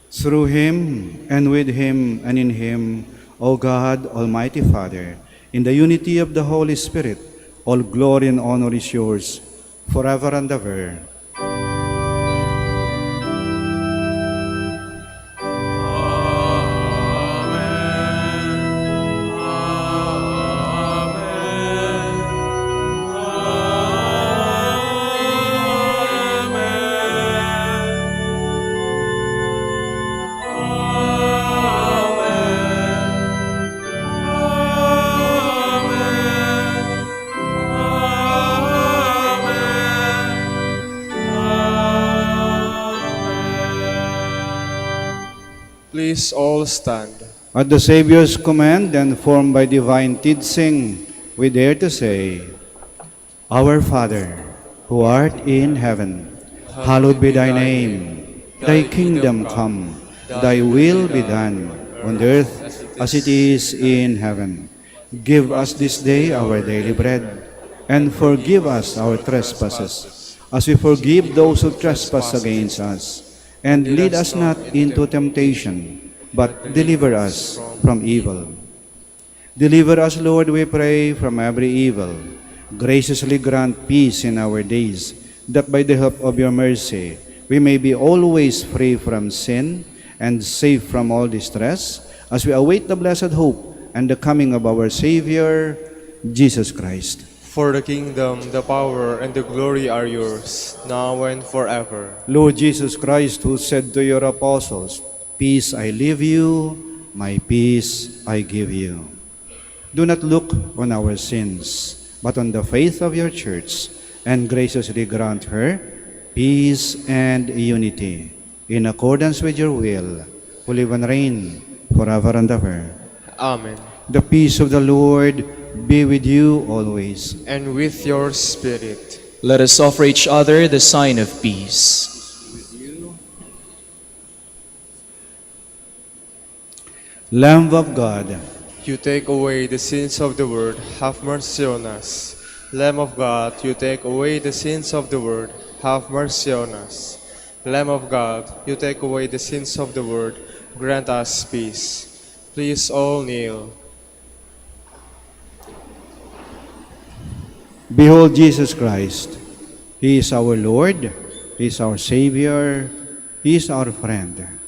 Through him, and with him, and in him, O God, Almighty Father, in the unity of the Holy Spirit, all glory and honor is yours, forever and ever. Please all stand. At the Savior's command and formed by divine teaching, we dare to say, Our Father, who art in heaven, hallowed be thy name. Thy kingdom come, thy will be done, on earth as it is in heaven. Give us this day our daily bread, and forgive us our trespasses, as we forgive those who trespass against us. And lead us not into temptation, but deliver us from evil. Deliver us, Lord, we pray, from every evil. Graciously grant peace in our days, that by the help of your mercy, we may be always free from sin and safe from all distress, as we await the blessed hope and the coming of our Savior, Jesus Christ. For the kingdom, the power, and the glory are yours, now and forever. Lord Jesus Christ, who said to your apostles, Peace I leave you, my peace I give you. Do not look on our sins, but on the faith of your church, and graciously grant her peace and unity, in accordance with your will, who live and reign forever and ever. Amen. The peace of the Lord be with you always. And with your spirit. Let us offer each other the sign of peace. Lamb of God, You take away the sins of the world, have mercy on us. Lamb of God, you take away the sins of the world, have mercy on us. Lamb of God, you take away the sins of the world, grant us peace. Please all kneel. behold Jesus Christ. He is our Lord, He is our Savior, He is our friend.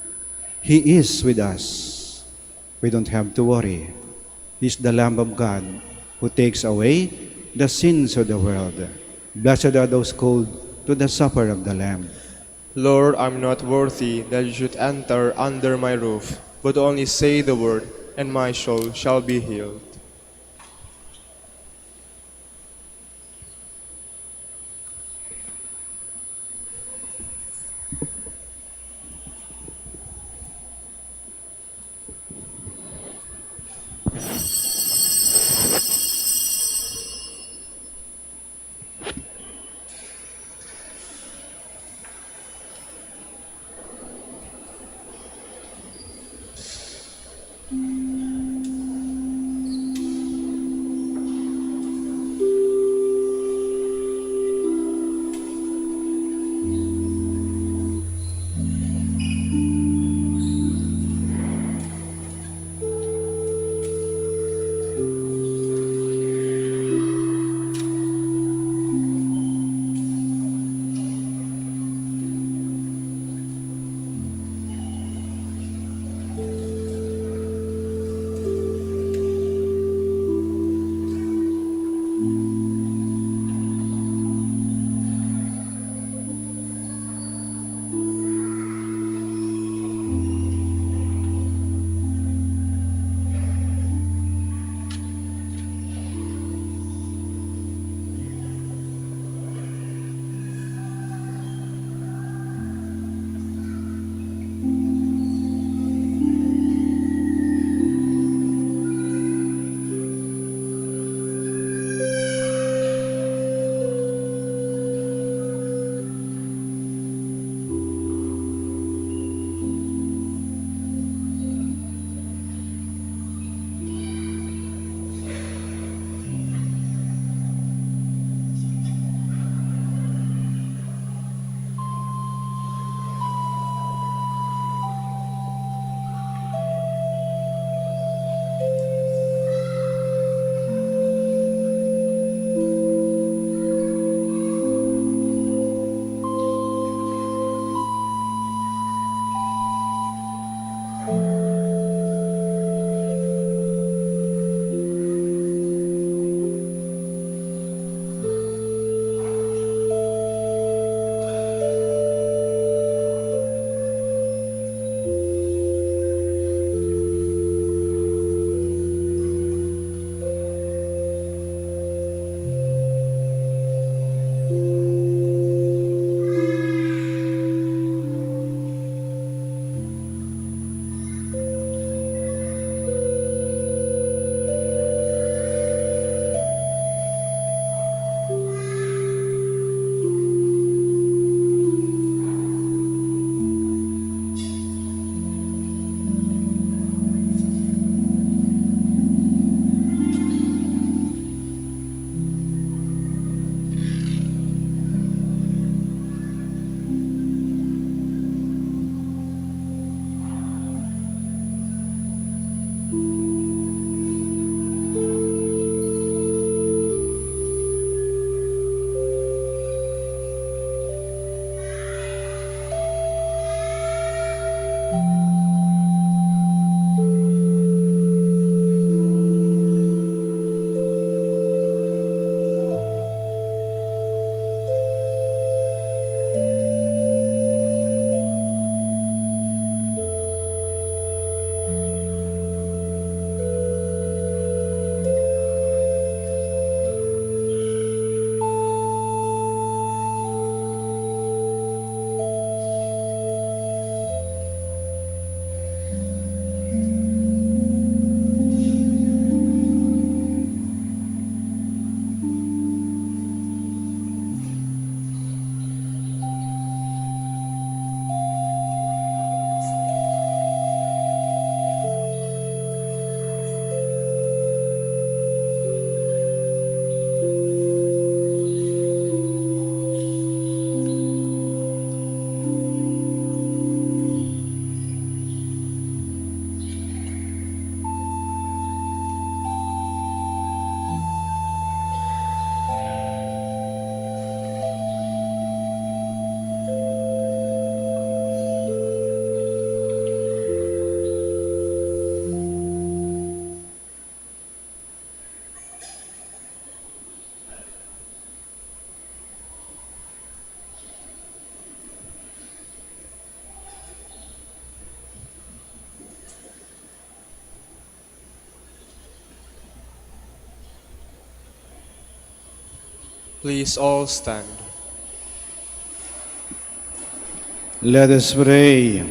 He is with us. We don't have to worry. He is the Lamb of God who takes away the sins of the world. Blessed are those called to the supper of the Lamb. Lord, I'm not worthy that you should enter under my roof, but only say the word, and my soul shall be healed. Please all stand. Let us pray.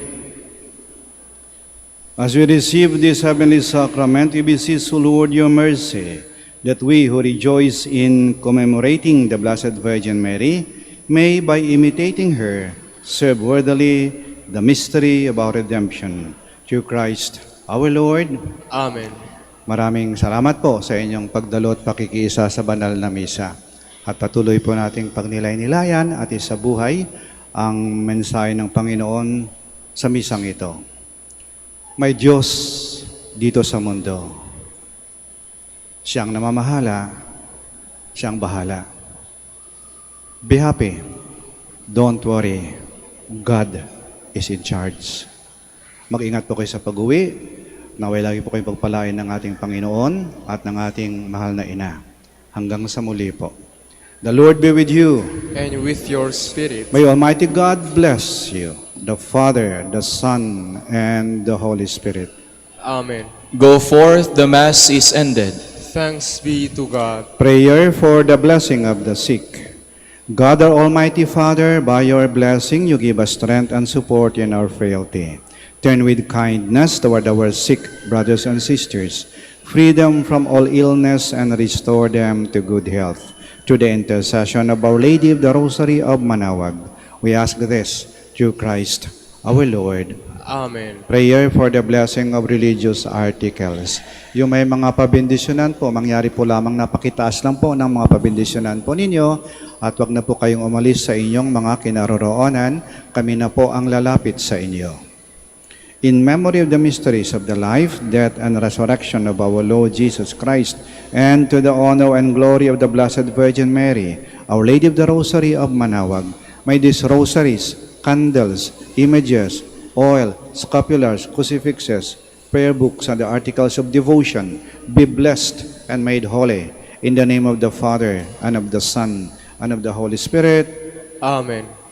As we receive this heavenly sacrament, we beseech, O Lord, your mercy, that we who rejoice in commemorating the Blessed Virgin Mary may, by imitating her, serve worthily the mystery of our redemption. Through Christ our Lord. Amen. Maraming salamat po sa inyong pagdalo at pakikiisa sa banal na misa. At patuloy po nating pagnilay-nilayan at isabuhay ang mensahe ng Panginoon sa misang ito. May Diyos dito sa mundo. Siyang namamahala, siyang bahala. Be happy. Don't worry. God is in charge. Mag-ingat po kayo sa pag-uwi. Naway lagi po kayong pagpalain ng ating Panginoon at ng ating mahal na Ina. Hanggang sa muli po. The Lord be with you. And with your spirit. May Almighty God bless you, the Father, the Son, and the Holy Spirit. Amen. Go forth, the Mass is ended. Thanks be to God. Prayer for the blessing of the sick. God, our Almighty Father, by your blessing you give us strength and support in our frailty. Turn with kindness toward our sick brothers and sisters. Free them from all illness and restore them to good health. Through the intercession of Our Lady of the Rosary of Manaoag, we ask this through Christ our Lord. Amen. Prayer for the blessing of religious articles. Yung may mga pabindisyonan po, mangyari po lamang napakitaas lang po ng mga pabindisyonan po ninyo at wag na po kayong umalis sa inyong mga kinaroroonan. Kami na po ang lalapit sa inyo. In memory of the mysteries of the life, death, and resurrection of our Lord Jesus Christ, and to the honor and glory of the Blessed Virgin Mary, Our Lady of the Rosary of Manaoag, may these rosaries, candles, images, oil, scapulars, crucifixes, prayer books, and the articles of devotion be blessed and made holy. In the name of the Father, and of the Son, and of the Holy Spirit. Amen.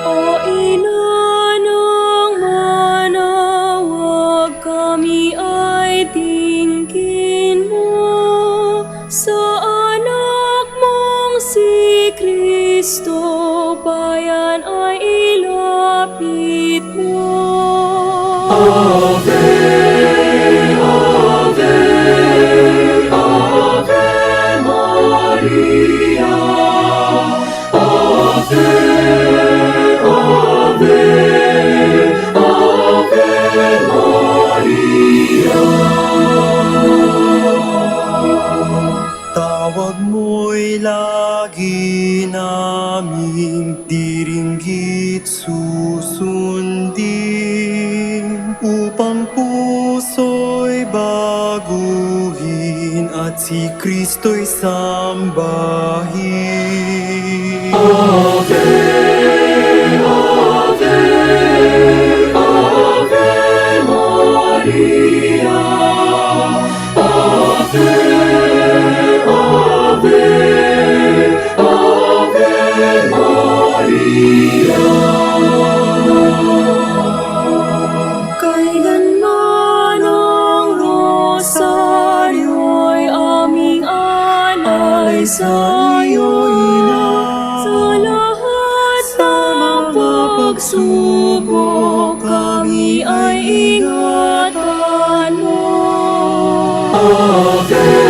O Ina ng Manaoag, kami ay tingin mo sa anak mong si Kristo, bayan ay ilapit mo. Ave, Ave, Ave Maria, Ave, Ave, Ave Maria. Tawag mo'y lagi naming diringgit susundin, upang puso'y baguhin at si Kristo'y sambahin. Ave, Ave, Ave Maria, Ave, Ave, Ave Maria. Kailanman ang rosaryo'y aming alay sa'yo, Ina. Sa lahat ng pagsubok, kami ay ingatan mo. Ave,